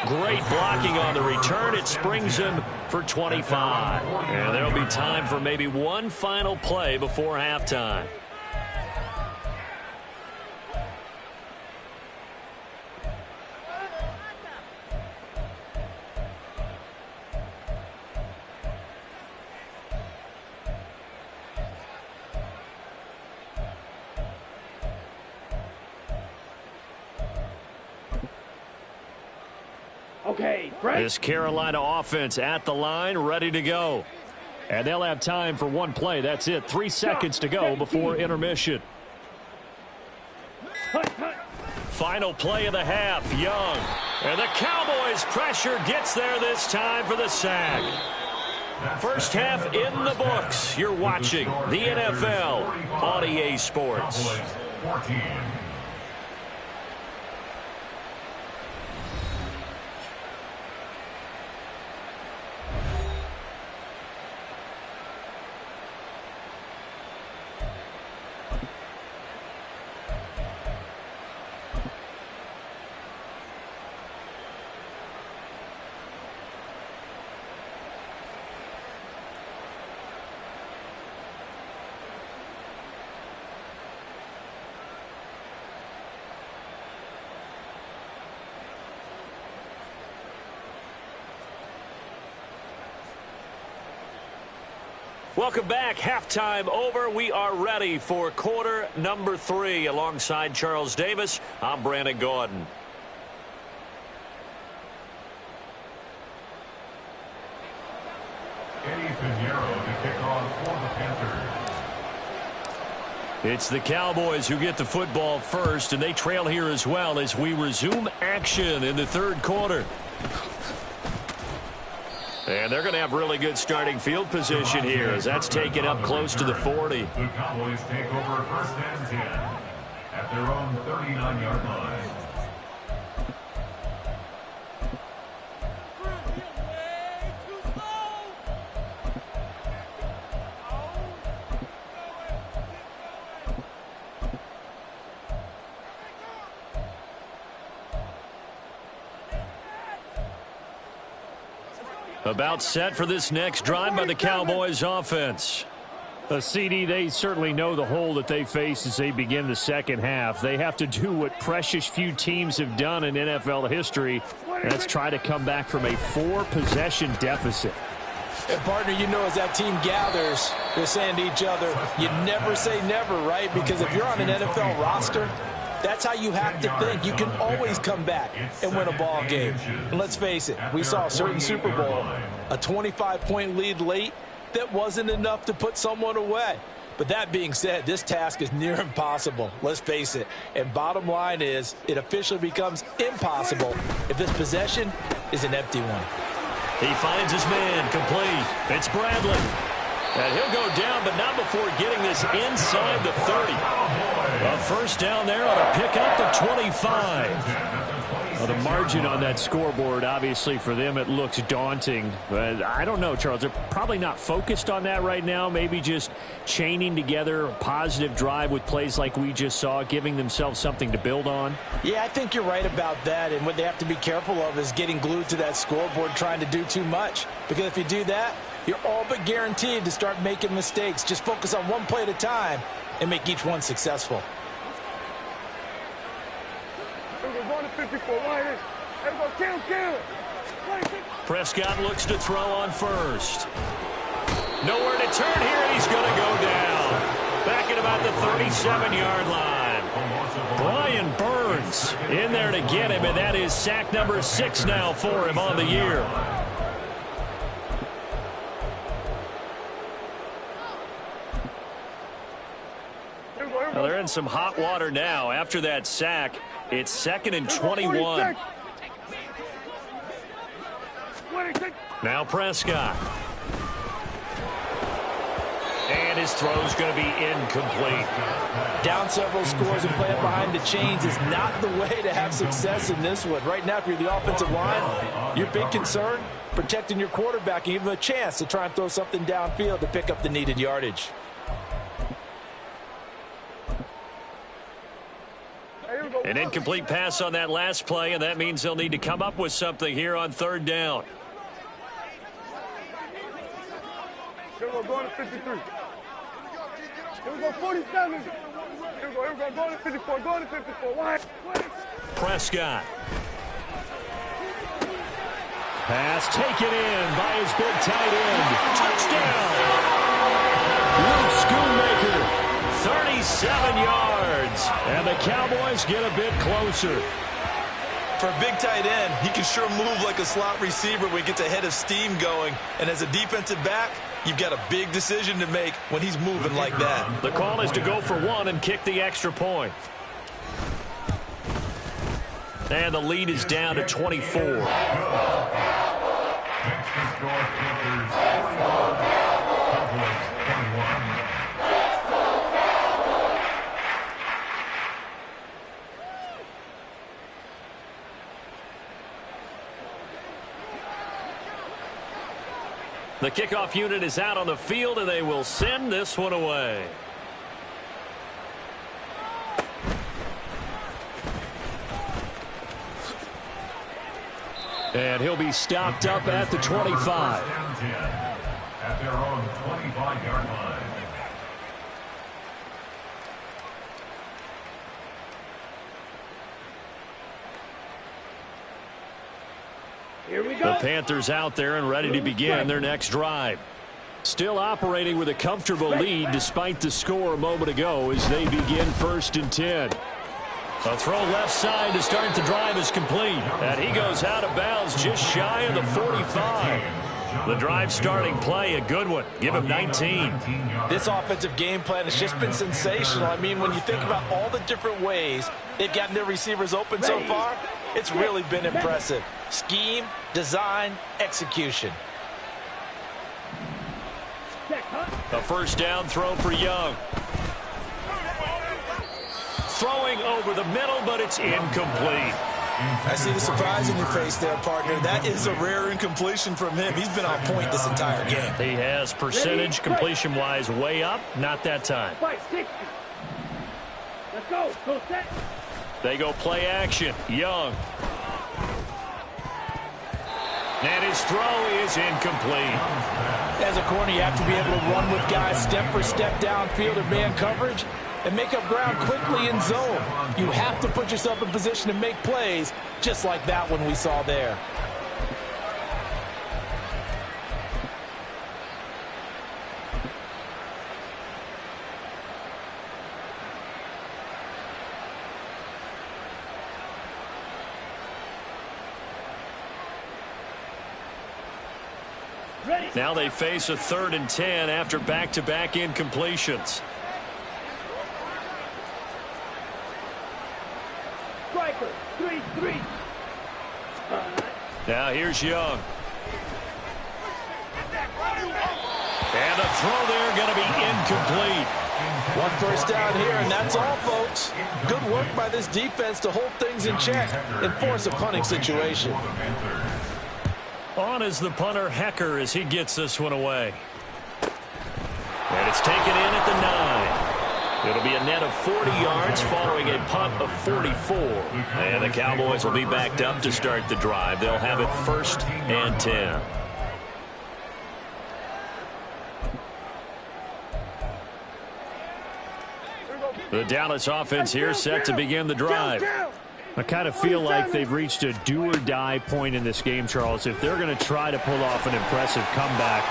Great blocking on the return. It springs him for 25. And there'll be time for maybe one final play before halftime. Okay, Frank. This Carolina offense at the line, ready to go. And they'll have time for one play. That's it. 3 seconds to go before intermission. Final play of the half, Young. And the Cowboys' pressure gets there this time for the sack. First half in the books. You're watching the NFL on EA Sports. 14. Welcome back. Halftime over. We are ready for quarter number 3. Alongside Charles Davis, I'm Brandon Gordon. Pinheiro to kick off for the Panthers. It's the Cowboys who get the football first, and they trail here as well as we resume action in the 3rd quarter. And they're going to have really good starting field position here as that's taken up close to the 40. The Cowboys take over 1st and 10 at their own 39-yard line. About set for this next drive by the Cowboys offense. CD, they certainly know the hole that they face as they begin the second half. They have to do what precious few teams have done in NFL history. That's try to come back from a 4-possession deficit. And partner, you know, as that team gathers, they're saying to each other, you never say never, right? Because if you're on an NFL roster, that's how you have to think. You can always come back and win a ball game. And let's face it, we saw a certain Super Bowl, a 25-point lead late, that wasn't enough to put someone away. But that being said, this task is near impossible. Let's face it. And bottom line is, it officially becomes impossible if this possession is an empty one. He finds his man complete. It's Bradley. And he'll go down, but not before getting this inside the 30. A first down there on a pickup of 25. Well, the margin on that scoreboard, obviously for them, it looks daunting. But I don't know, Charles. They're probably not focused on that right now. Maybe just chaining together a positive drive with plays like we just saw, giving themselves something to build on. Yeah, I think you're right about that. And what they have to be careful of is getting glued to that scoreboard, trying to do too much. Because if you do that, you're all but guaranteed to start making mistakes. Just focus on one play at a time and make each one successful. Prescott looks to throw on first. Nowhere to turn here, and he's going to go down. Back at about the 37-yard line. Brian Burns in there to get him, and that is sack number 6 now for him on the year. Well, they're in some hot water now. After that sack, it's 2nd and 21. Now Prescott. And his throw's going to be incomplete. Down several scores and playing behind the chains is not the way to have success in this one. Right now, if you're the offensive line, your big concern, protecting your quarterback and give him a chance to try and throw something downfield to pick up the needed yardage. An incomplete pass on that last play, and that means they'll need to come up with something here on 3rd down. Here we go, going to 53. Here we go, 47. Here we go, going to 54, going to 54. Wide. Prescott. Pass taken in by his big tight end. Touchdown! Luke Schoonmaker, 37 yards. And the Cowboys get a bit closer. For a big tight end, he can sure move like a slot receiver when he gets a head of steam going. And as a defensive back, you've got a big decision to make when he's moving like that. The call is to go for 1 and kick the extra point. And the lead is down to 24. Next to score, Panthers 41, Cowboys 21. The kickoff unit is out on the field, and they will send this one away. And he'll be stopped up at the 25. At their own 25-yard line. Here we The go. Panthers out there and ready to begin their next drive. Still operating with a comfortable lead despite the score a moment ago as they begin 1st and 10. A throw left side to start the drive is complete. And he goes out of bounds just shy of the 45. The drive starting play, a good one. Give him 19. This offensive game plan has just been sensational. I mean, when you think about all the different ways they've gotten their receivers open so far, it's really been impressive. Scheme, design, execution. A first down throw for Young. Throwing over the middle, but it's incomplete. I see the surprise in your face there, partner. That is a rare incompletion from him. He's been on point this entire game. He has percentage completion-wise way up, not that time. 60. Let's go. Go set. They go play action. Young. And his throw is incomplete. As a corner, you have to be able to run with guys step for step downfield in man coverage and make up ground quickly in zone. You have to put yourself in position to make plays, just like that one we saw there. Now they face a 3rd and 10 after back-to-back incompletions. Striker, 3-3. Now here's Young. And a throw there going to be incomplete. One first down here, and that's all, folks. Good work by this defense to hold things in check and force a punting situation. On is the punter, Hecker, as he gets this one away. And it's taken in at the 9. It'll be a net of 40 yards following a punt of 44. And the Cowboys will be backed up to start the drive. They'll have it 1st and 10. The Dallas offense here set to begin the drive. I kind of feel like they've reached a do-or-die point in this game, Charles. If they're going to try to pull off an impressive comeback,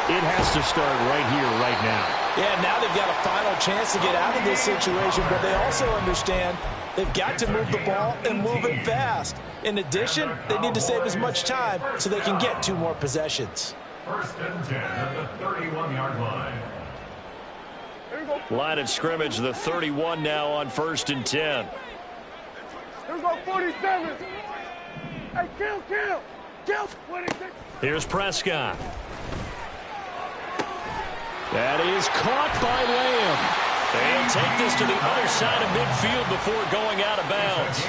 it has to start right here, right now. Yeah, now they've got a final chance to get out of this situation, but they also understand they've got to move the ball and move it fast. In addition, they need to save as much time so they can get 2 more possessions. 1st and 10 at the 31-yard line. Line of scrimmage, the 31 now on 1st and 10. Here we go, 47. Hey, kill. 26. Here's Prescott. That is caught by Lamb. They'll take this to the other side of midfield before going out of bounds.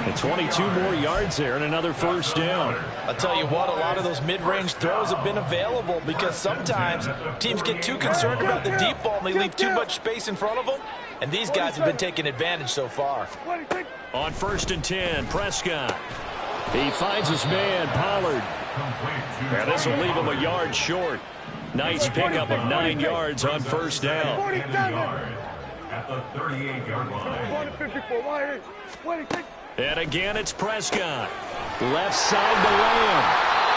And 22 more yards there and another first down. I'll tell you what, a lot of those mid-range throws have been available because sometimes teams get too concerned about the deep ball and they leave too much space in front of them. And these guys have been taking advantage so far. On 1st and 10, Prescott. He finds his man, Pollard. And this will leave him a yard short. Nice pickup of 9 yards on first down. 47. At the 38-yard line. And again, it's Prescott. Left side to Lamb.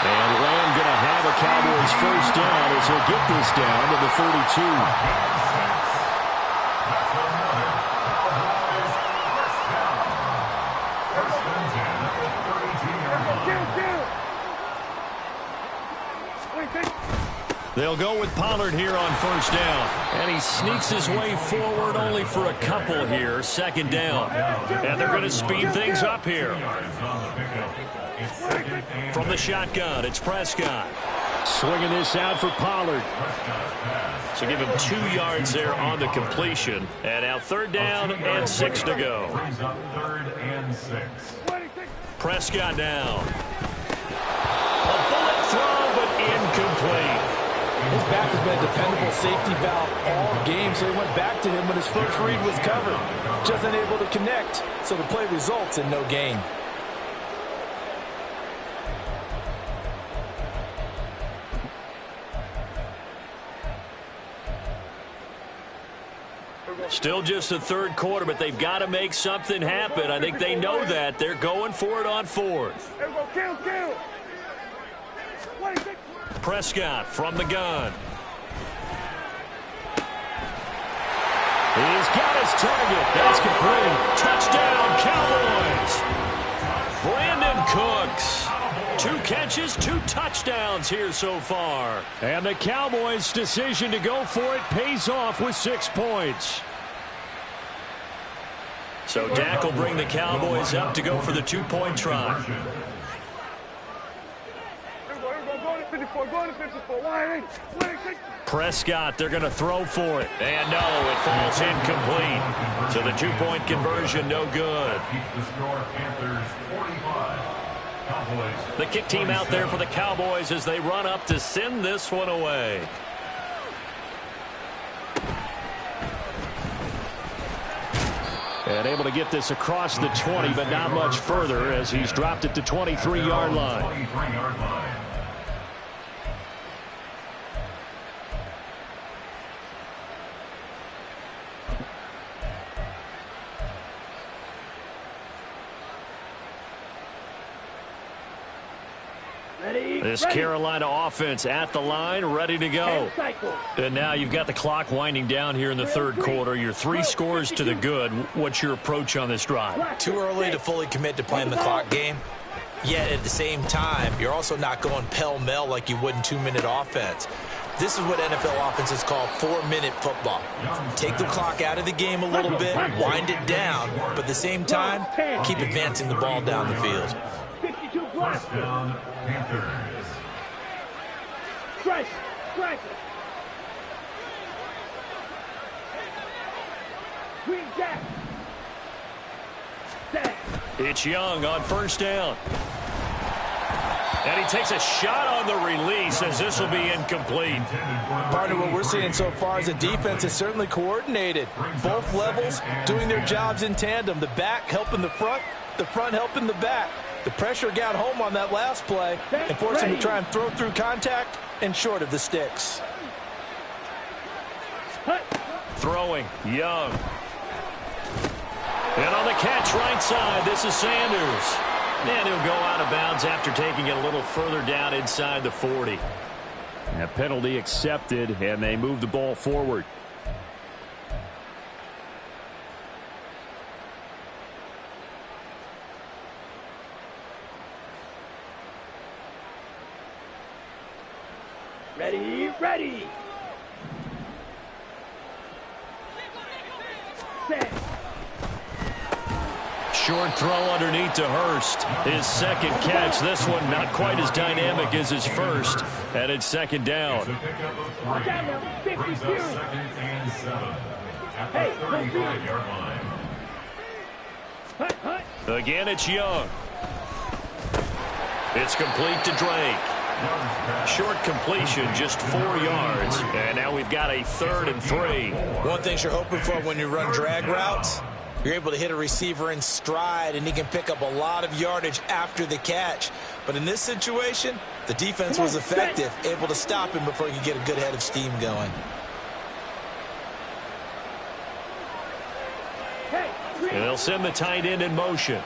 And Lamb going to have a Cowboys first down as he'll get this down to the 32. They'll go with Pollard here on first down. And he sneaks his way forward only for a couple here. 2nd down. And they're going to speed things up here. From the shotgun, it's Prescott. Swinging this out for Pollard. So give him 2 yards there on the completion. And now 3rd down and 6 to go. 3rd and 6. Prescott now. A bullet throw, but incomplete. His back has been a dependable safety valve all game, so he went back to him when his first read was covered. Just unable to connect, so the play results in no gain. Still just the 3rd quarter, but they've got to make something happen. I think they know that. They're going for it on 4th. Kill. Prescott from the gun. He's got his target. That's complete. Touchdown, Cowboys. Brandon Cooks. 2 catches, 2 touchdowns here so far. And the Cowboys' decision to go for it pays off with 6 points. So Dak will bring the Cowboys up to go for the 2-point try. Prescott, they're going to throw for it. And no, it falls incomplete. So the 2-point conversion, no good. The kick team out there for the Cowboys as they run up to send this one away. And able to get this across the 20, but not much further as he's dropped it to 23-yard line. This Carolina offense at the line, ready to go. And now you've got the clock winding down here in the third quarter. You're 3 scores to the good. What's your approach on this drive? Too early to fully commit to playing the clock game. Yet at the same time, you're also not going pell-mell like you would in 2-minute offense. This is what NFL offenses call 4-minute football. Take the clock out of the game a little bit, wind it down, but at the same time, keep advancing the ball down the field. First down, Panthers. Strike. Green jack. It's Young on first down. And he takes a shot on the release as this will be incomplete. Partner, what we're seeing so far is a defense is certainly coordinated. Both levels doing their jobs in tandem. The back helping the front helping the back. The pressure got home on that last play and forced him to try and throw through contact and short of the sticks. Throwing, Young. And on the catch right side, this is Sanders. And he'll go out of bounds after taking it a little further down inside the 40. A penalty accepted, and they move the ball forward. Ready. Set. Short throw underneath to Hurst. His second catch. This one not quite as dynamic as his first. And it's second down. Watch out now. 50 series. Hey, let's do it. Again, it's Young. It's complete to Drake. Short completion, just 4 yards. And now we've got a 3rd and 3. One thing you're hoping for when you run drag routes, you're able to hit a receiver in stride, and he can pick up a lot of yardage after the catch. But in this situation, the defense was effective, able to stop him before he could get a good head of steam going. And they'll send the tight end in motion.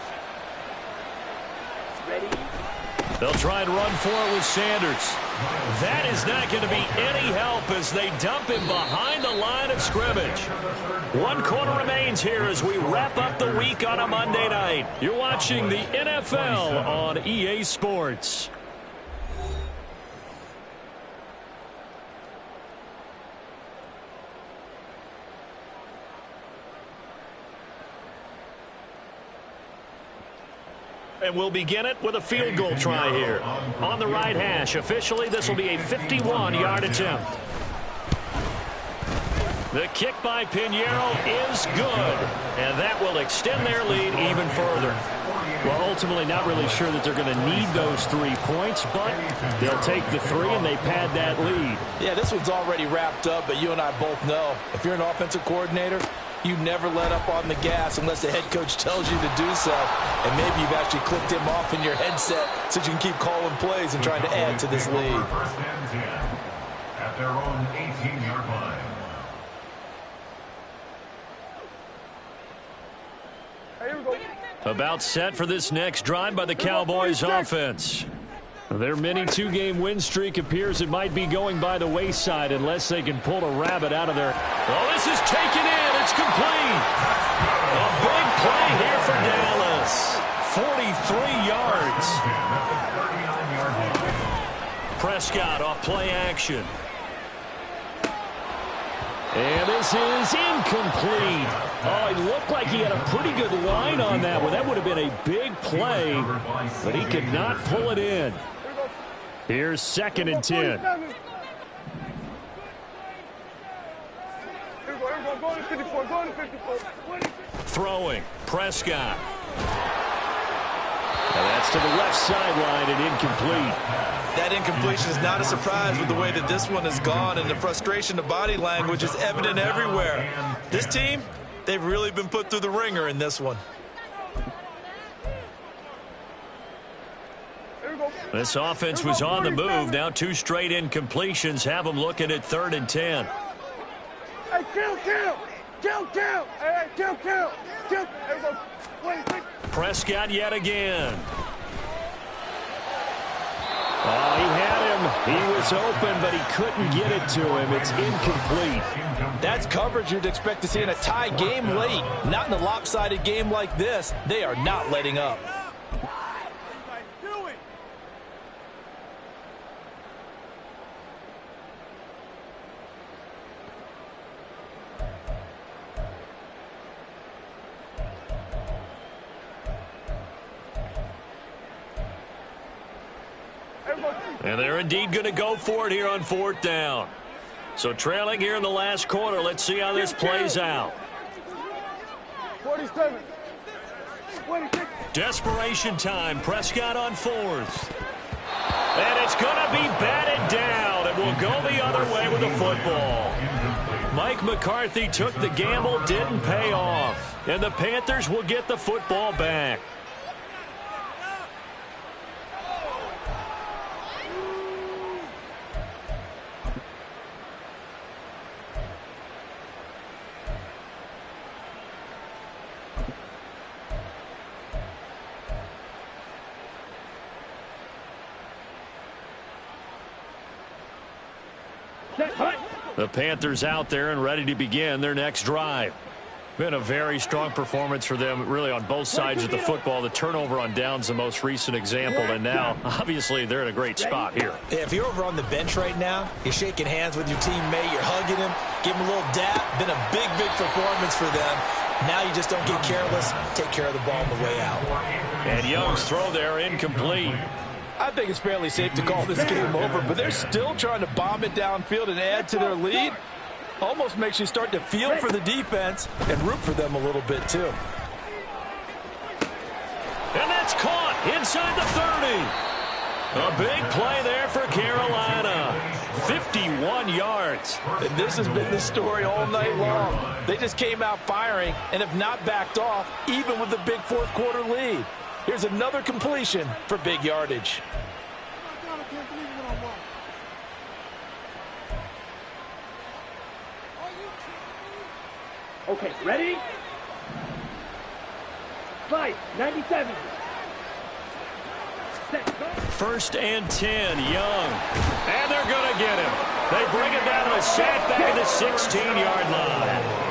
They'll try and run for it with Sanders. That is not going to be any help as they dump him behind the line of scrimmage. 1 quarter remains here as we wrap up the week on a Monday night. You're watching the NFL on EA Sports. And we'll begin it with a field goal try here. On the right hash, officially this will be a 51-yard attempt. The kick by Pinheiro is good, and that will extend their lead even further. Well, ultimately not really sure that they're going to need those 3 points, but they'll take the 3 and they pad that lead. Yeah, this one's already wrapped up, but you and I both know if you're an offensive coordinator, you never let up on the gas unless the head coach tells you to do so. And maybe you've actually clicked him off in your headset so you can keep calling plays and trying to add to this lead. First and 10 at their own 18-yard line. About set for this next drive by the Cowboys offense. Their mini 2-game win streak appears it might be going by the wayside unless they can pull a rabbit out of there. Oh, this is taken in. It's complete. A big play here for Dallas. 43 yards. Prescott off play action. And this is incomplete. Oh, it looked like he had a pretty good line on that one. That would have been a big play, but he could not pull it in. Here's 2nd and 10. Throwing, Prescott. And that's to the left sideline and incomplete. That incompletion is not a surprise with the way that this one has gone, and the frustration of body language is evident everywhere. This team, They've really been put through the ringer in this one. This offense was on the move. Now 2 straight incompletions have them looking at 3rd and 10. Hey, kill. Hey, kill. There we go. 26. Prescott yet again. Oh, he had him. He was open, but he couldn't get it to him. It's incomplete. That's coverage you'd expect to see in a tie game late. Not in a lopsided game like this. They are not letting up. And they're indeed going to go for it here on 4th down. So trailing here in the last quarter. Let's see how this plays out. 47. 26. Desperation time. Prescott on 4th. And it's going to be batted down. And we'll go the other way with the football. Mike McCarthy took the gamble, didn't pay off. And the Panthers will get the football back. The Panthers out there and ready to begin their next drive. Been a very strong performance for them, really, on both sides of the football. The turnover on downs the most recent example, and now, obviously, they're in a great spot here. If you're over on the bench right now, you're shaking hands with your teammate, you're hugging him, give him a little dap. Been a big performance for them. Now you just don't get careless. Take care of the ball on the way out. And Young's throw there incomplete. I think it's fairly safe to call this game over, but they're still trying to bomb it downfield and add to their lead. Almost makes you start to feel for the defense and root for them a little bit, too. And that's caught inside the 30. A big play there for Carolina. 51 yards. And this has been the story all night long. They just came out firing and have not backed off, even with the big fourth-quarter lead. Here's another completion for big yardage. Okay, ready? Slide, 97. Set, go. 1st and 10, Young. And they're going to get him. They bring it down to a sack back at the 16-yard line.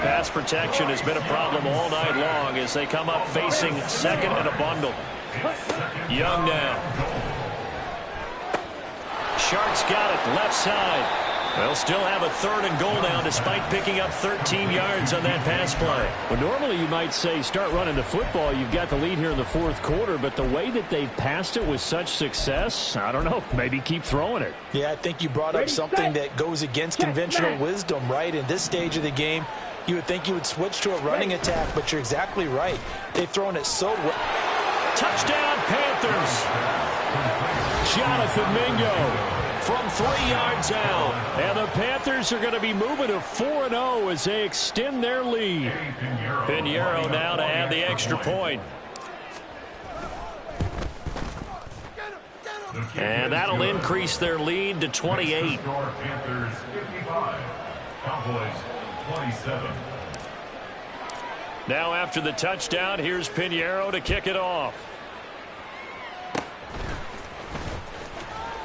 Pass protection has been a problem all night long as they come up facing 2nd and a bundle. Young now. Shark's got it left side. They'll still have a 3rd and goal now despite picking up 13 yards on that pass play. Well, normally you might say start running the football. You've got the lead here in the 4th quarter, but the way that they've passed it with such success, I don't know, maybe keep throwing it. Yeah, I think you brought up something that goes against conventional wisdom, right? In this stage of the game, you would think you would switch to a running attack, but you're exactly right. They've thrown it so well. Touchdown, Panthers. Jonathan Mingo from 3 yards out. And the Panthers are going to be moving to 4-0 as they extend their lead. Pinheiro now to add the extra point. And that'll increase their lead to 28. Panthers 55, Cowboys 27. Now after the touchdown, here's Pinheiro to kick it off.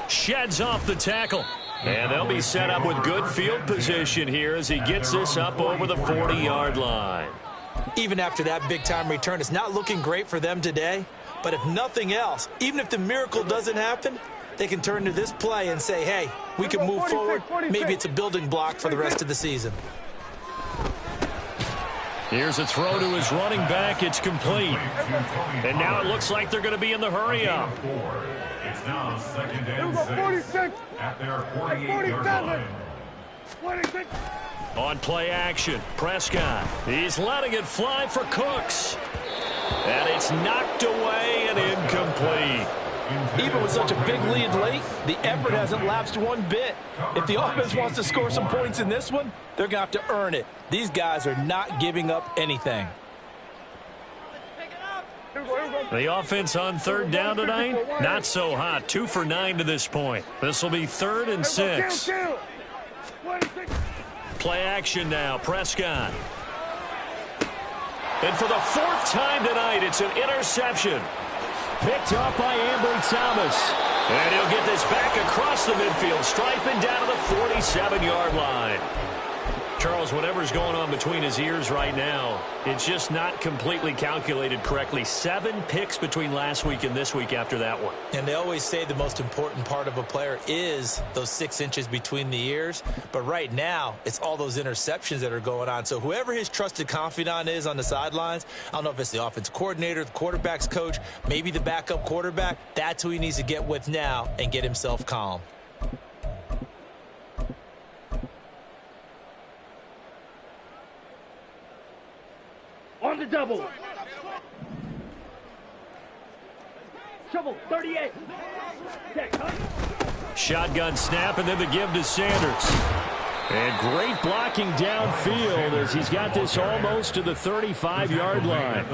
Sheds off the tackle. And they'll be set up with good field position here as he gets this up over the 40-yard line. Even after that big-time return, it's not looking great for them today. But if nothing else, even if the miracle doesn't happen, they can turn to this play and say, hey, we can move forward. Maybe it's a building block for the rest of the season. Here's a throw to his running back. It's complete. And now it looks like they're going to be in the hurry-up. It's now 2nd and 6 at their 48-yard line. 26. On play action, Prescott. He's letting it fly for Cooks. And it's knocked away and incomplete. Even with such a big lead late, the effort hasn't lapsed one bit. If the offense wants to score some points in this one, they're going to have to earn it. These guys are not giving up anything. The offense on third down tonight, not so hot. 2 for 9 to this point. This will be 3rd and 6. Play action now, Prescott. And for the 4th time tonight, it's an interception. Picked up by Ambry Thomas. And he'll get this back across the midfield, striping down to the 47-yard line. Charles, whatever's going on between his ears right now, it's just not completely calculated correctly. 7 picks between last week and this week after that one. And they always say the most important part of a player is those 6 inches between the ears. But right now, it's all those interceptions that are going on. So whoever his trusted confidant is on the sidelines, I don't know if it's the offensive coordinator, the quarterback's coach, maybe the backup quarterback, that's who he needs to get with now and get himself calm. On the double. Shovel, 38. Shotgun snap, and then the give to Sanders. And great blocking downfield as he's got this almost to the 35-yard line.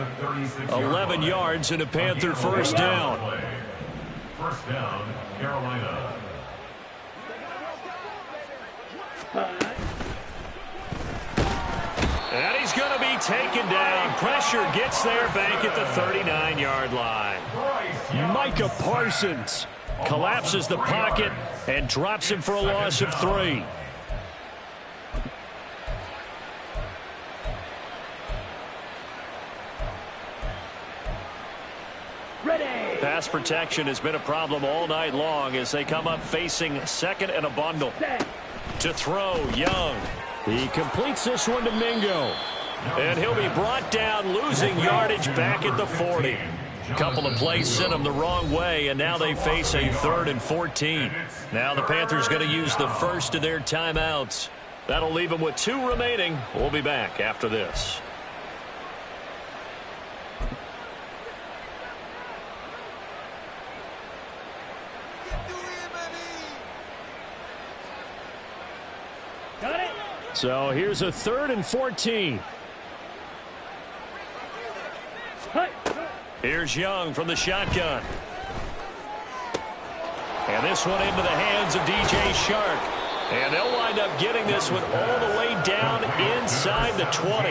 11 yards and a Panther first down. First down, Carolina. And he's going to be taken down. Pressure gets there back at the 39-yard line. Micah Parsons collapses the pocket and drops him for a loss of 3. Ready. Pass protection has been a problem all night long as they come up facing second and a bundle. To throw, Young. He completes this one to Mingo. And he'll be brought down, losing yardage back at the 40. Couple of plays sent him the wrong way, and now they face a 3rd and 14. Now the Panthers going to use the first of their timeouts. That'll leave them with 2 remaining. We'll be back after this. Got it. So here's a 3rd and 14. Here's Young from the shotgun. And this one into the hands of DJ Shark. And they'll wind up getting this one all the way down inside the 20.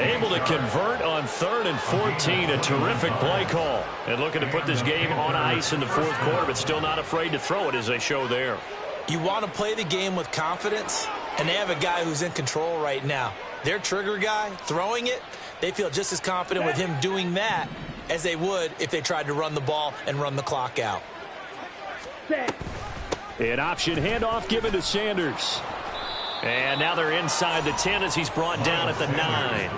Able to convert on 3rd and 14. A terrific play call. And looking to put this game on ice in the 4th quarter, but still not afraid to throw it as they show there. You want to play the game with confidence, and they have a guy who's in control right now. Their trigger guy, throwing it, they feel just as confident with him doing that as they would if they tried to run the ball and run the clock out. An option handoff given to Sanders. And now they're inside the 10 as he's brought down at the 9.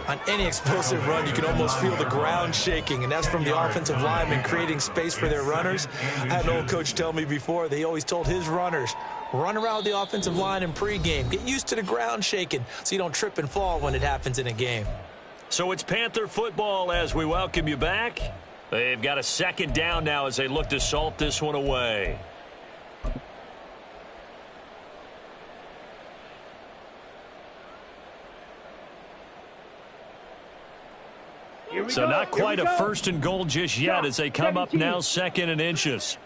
On any explosive run, you can almost feel the ground shaking, and that's from the offensive linemen creating space for their runners. I had an old coach tell me before, they always told his runners, run around with the offensive line in pregame. Get used to the ground shaking so you don't trip and fall when it happens in a game. So it's Panther football as we welcome you back. They've got a 2nd down now as they look to salt this one away. So not quite a 1st and goal just yet as they come up now 2nd and inches.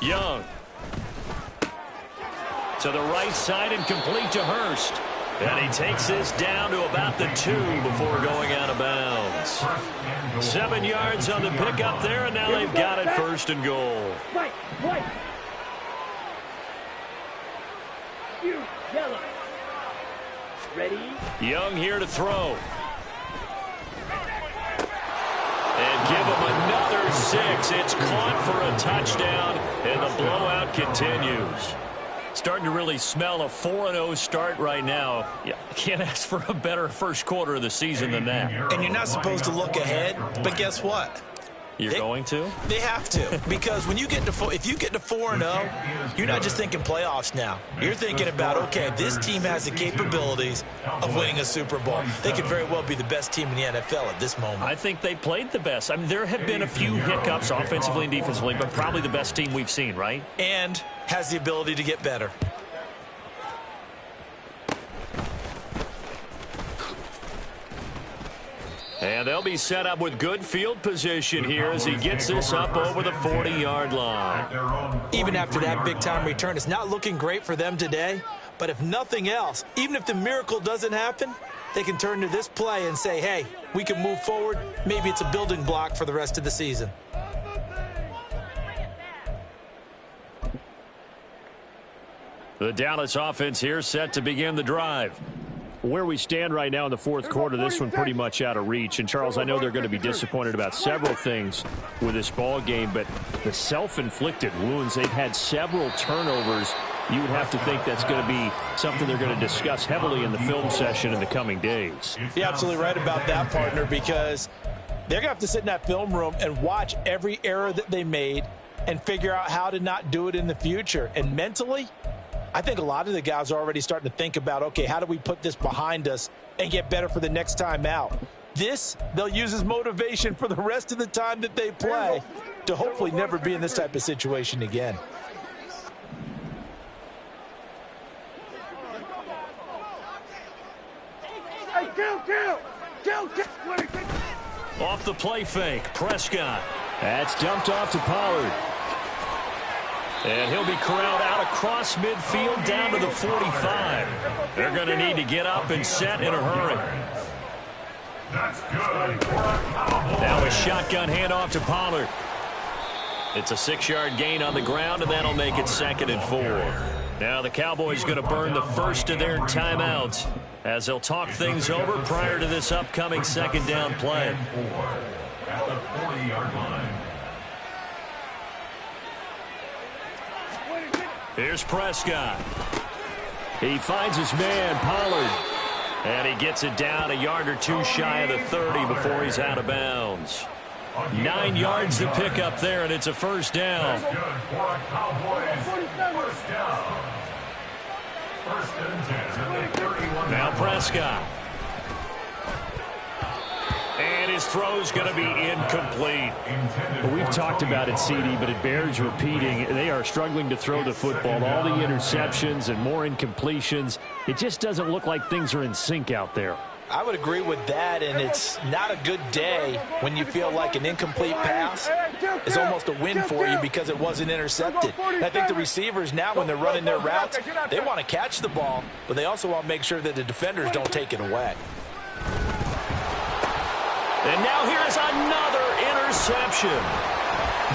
Young. To the right side and complete to Hurst. And he takes this down to about the 2 before going out of bounds. 7 yards on the pickup there, and now they've got it 1st and goal. White. You, yellow. Ready. Young here to throw. And give him another 6. It's caught for a touchdown, and the blowout continues. Starting to really smell a 4-0 start right now. You can't ask for a better first quarter of the season than that. And you're not supposed to look ahead, but guess what? You're going to? They have to, because when you get to if you get to 4-0, you're not just thinking playoffs now. You're thinking about, okay, this team has the capabilities of winning a Super Bowl. They could very well be the best team in the NFL at this moment. I think they played the best. I mean, there have been a few hiccups offensively and defensively, but probably the best team we've seen, right? And has the ability to get better. And they'll be set up with good field position here as he gets this up over the 40-yard line. Even after that big-time return, it's not looking great for them today. But if nothing else, even if the miracle doesn't happen, they can turn to this play and say, hey, we can move forward. Maybe it's a building block for the rest of the season. The Dallas offense here set to begin the drive. Where we stand right now in the fourth quarter, this one pretty much out of reach. And, Charles, I know they're going to be disappointed about several things with this ball game, but the self-inflicted wounds, they've had several turnovers. You would have to think that's going to be something they're going to discuss heavily in the film session in the coming days. You're absolutely right about that, partner, because they're going to have to sit in that film room and watch every error that they made and figure out how to not do it in the future. And mentally, I think a lot of the guys are already starting to think about, okay, how do we put this behind us and get better for the next time out? This, they'll use as motivation for the rest of the time that they play to hopefully never be in this type of situation again. Off the play fake, Prescott. That's dumped off to Pollard. And he'll be corralled out across midfield down to the 45. They're going to need to get up and set in a hurry. That's good. Now a shotgun handoff to Pollard. It's a 6-yard gain on the ground, and that'll make it 2nd and 4. Now the Cowboys going to burn the first of their timeouts as they'll talk things over prior to this upcoming 2nd down play. At the 40-yard line. Here's Prescott. He finds his man, Pollard. And he gets it down a yard or two shy of the 30 before he's out of bounds. 9 yards to pick up there, and it's a first down. Good for a Cowboys first down. 1st and 10 at the 31. Now Prescott. And his throw's going to be incomplete. Well, we've talked about it, CD, but it bears repeating. They are struggling to throw the football. All the interceptions and more incompletions. It just doesn't look like things are in sync out there. I would agree with that, and it's not a good day when you feel like an incomplete pass is almost a win for you because it wasn't intercepted. And I think the receivers now, when they're running their routes, they want to catch the ball, but they also want to make sure that the defenders don't take it away. And now here's another interception.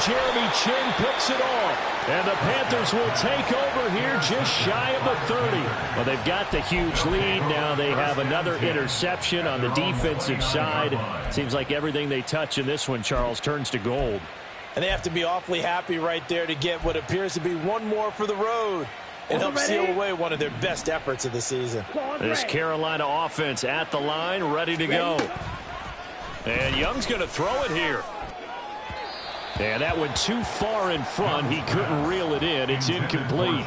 Jeremy Chin picks it off. And the Panthers will take over here just shy of the 30. Well, they've got the huge lead. Now they have another interception on the defensive side. Seems like everything they touch in this one, Charles, turns to gold. And they have to be awfully happy right there to get what appears to be one more for the road. It helps seal away one of their best efforts of the season. This Carolina offense at the line, ready to go. And Young's going to throw it here. And that went too far in front. He couldn't reel it in. It's incomplete.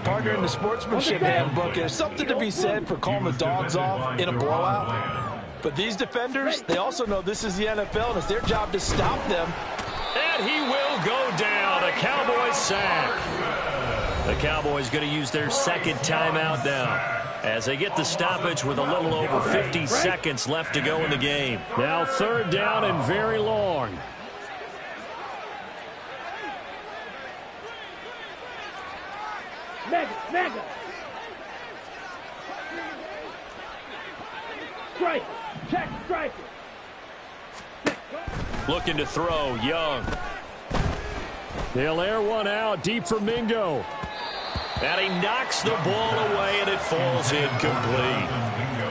Partner, in the sportsmanship handbook, there's something to be said for calling the dogs off in a blowout. But these defenders, they also know this is the NFL, and it's their job to stop them. And he will go down. A Cowboys sack. The Cowboys going to use their 2nd timeout now as they get the stoppage with a little over 50 seconds left to go in the game. Now 3rd down and very long. Mega. Strike. Check strike. Looking to throw, Young. They'll air one out deep for Mingo. And he knocks the ball away, and it falls incomplete.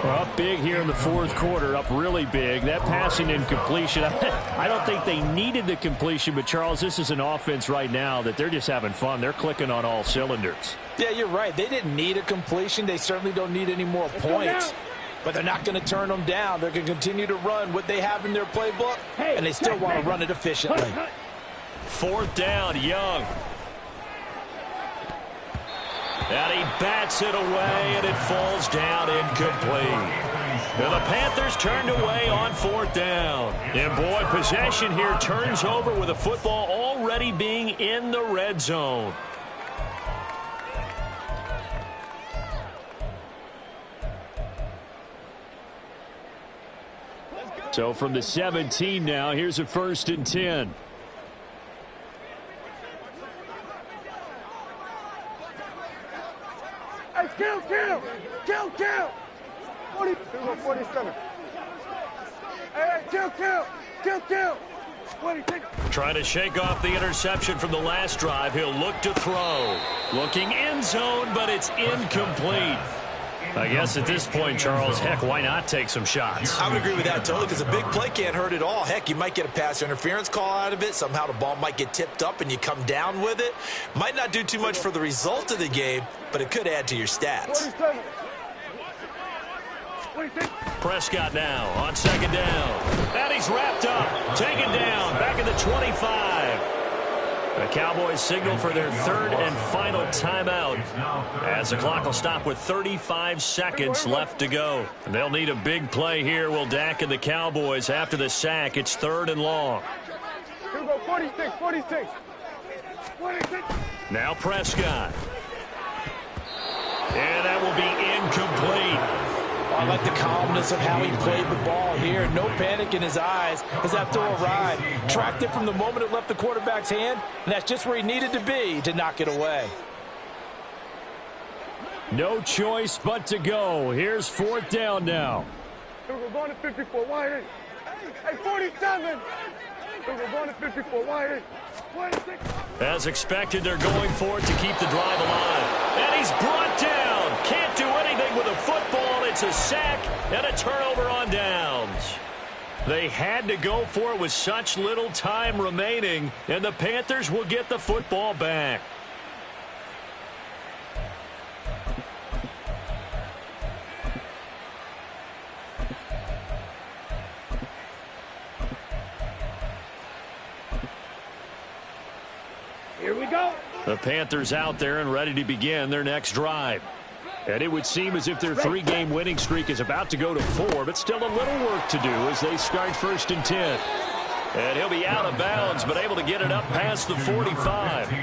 Up big here in the 4th quarter, up really big. That passing incompletion, I don't think they needed the completion, but, Charles, this is an offense right now that they're just having fun. They're clicking on all cylinders. Yeah, you're right. They didn't need a completion. They certainly don't need any more points. but they're not going to turn them down. They're going to continue to run what they have in their playbook, and they still want to run it efficiently. 4th down, Young. And he bats it away, and it falls down incomplete. And the Panthers turned away on 4th down. And, boy, possession here turns over with the football already being in the red zone. So from the 17 now, here's a 1st and 10. Hey, kill! 47. Hey, kill! 20, take it. Trying to shake off the interception from the last drive. He'll look to throw. Looking end zone, but it's incomplete. I guess at this point, Charles, heck, why not take some shots? I would agree with that totally, because a big play can't hurt at all. Heck, you might get a pass interference call out of it. Somehow the ball might get tipped up and you come down with it. Might not do too much for the result of the game, but it could add to your stats. 47. Prescott now on 2nd down. And he's wrapped up. Taken down. Back at the 25. The Cowboys signal for their 3rd and final timeout, as the clock will stop with 35 seconds left to go. They'll need a big play here, will Dak and the Cowboys. After the sack, it's 3rd and long. Here we go, 46. Now Prescott. And that will be incomplete. I like the calmness of how he played the ball here. No panic in his eyes as that throw arrived. Tracked it from the moment it left the quarterback's hand, and that's just where he needed to be to knock it away. No choice but to go. Here's 4th down now. Here we go, going to 54. Wide in. Hey, 47. Here we go, going to 54. Wide in. 26. As expected, they're going for it to keep the drive alive. And he's brought down. Can't do anything with a football. It's a sack and a turnover on downs. They had to go for it with such little time remaining, and the Panthers will get the football back. Here we go. The Panthers out there and ready to begin their next drive. And it would seem as if their 3-game winning streak is about to go to 4, but still a little work to do as they start 1st and 10. And he'll be out of bounds, but able to get it up past the 45.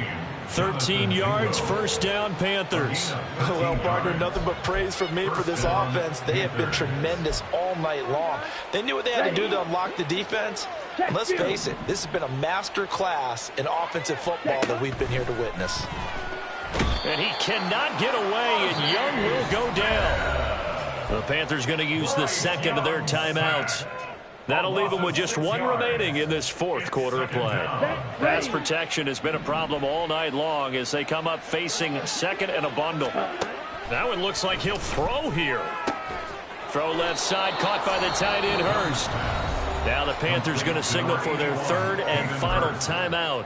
13 yards, 1st down, Panthers. Well, partner, nothing but praise from me for this offense. They have been tremendous all night long. They knew what they had to do to unlock the defense. And let's face it, this has been a master class in offensive football that we've been here to witness. And he cannot get away, and Young will go down. The Panthers going to use the 2nd of their timeouts. That'll leave them with just 1 remaining in this 4th quarter of play. Pass protection has been a problem all night long as they come up facing 2nd and a bundle. That one looks like he'll throw here. Throw left side, caught by the tight end, Hurst. Now the Panthers going to signal for their 3rd and final timeout.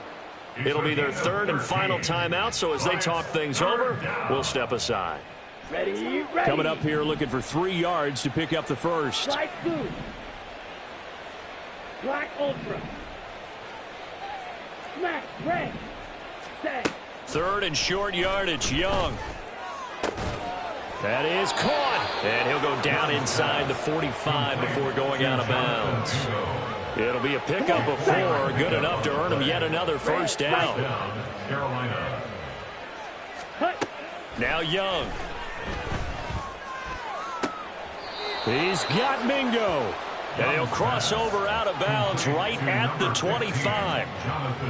It'll be their 3rd and final timeout, so as they talk things over, we'll step aside. Ready. Coming up here looking for 3 yards to pick up the 1st. Light blue. Black ultra. Smack. Red. Set. 3rd and short yardage, Young. That is caught. And he'll go down inside the 45 before going out of bounds. It'll be a pickup of 4, good enough to earn him yet another 1st down. Carolina. Now Young. He's got Mingo. And he'll cross over out of bounds right at the 25.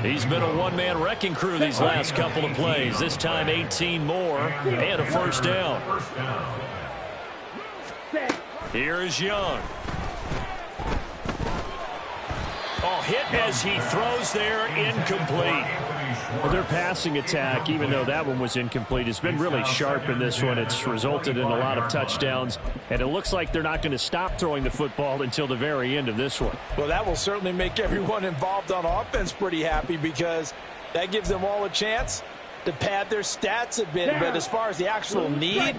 He's been a one-man wrecking crew these last couple of plays. This time 18 more and a 1st down. Here is Young. Oh, hit as he throws there, incomplete. Well, their passing attack, even though that one was incomplete, has been really sharp in this one. It's resulted in a lot of touchdowns, and it looks like they're not going to stop throwing the football until the very end of this one. Well, that will certainly make everyone involved on offense pretty happy, because that gives them all a chance to pad their stats a bit. But as far as the actual need,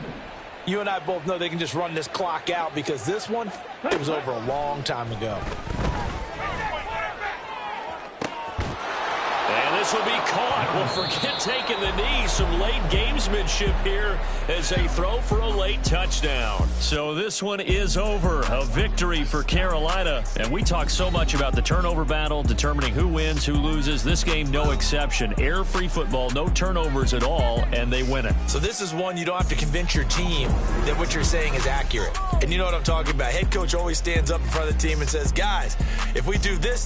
You and I both know they can just run this clock out because this one, it was over a long time ago. And this will be caught. Well, forget taking the knee. Some late gamesmanship here as they throw for a late touchdown. So this one is over. A victory for Carolina. And we talk so much about the turnover battle, determining who wins, who loses. This game, no exception. Air-free football, no turnovers at all, and they win it. So this is one you don't have to convince your team that what you're saying is accurate. And you know what I'm talking about. Head coach always stands up in front of the team and says, guys, if we do this,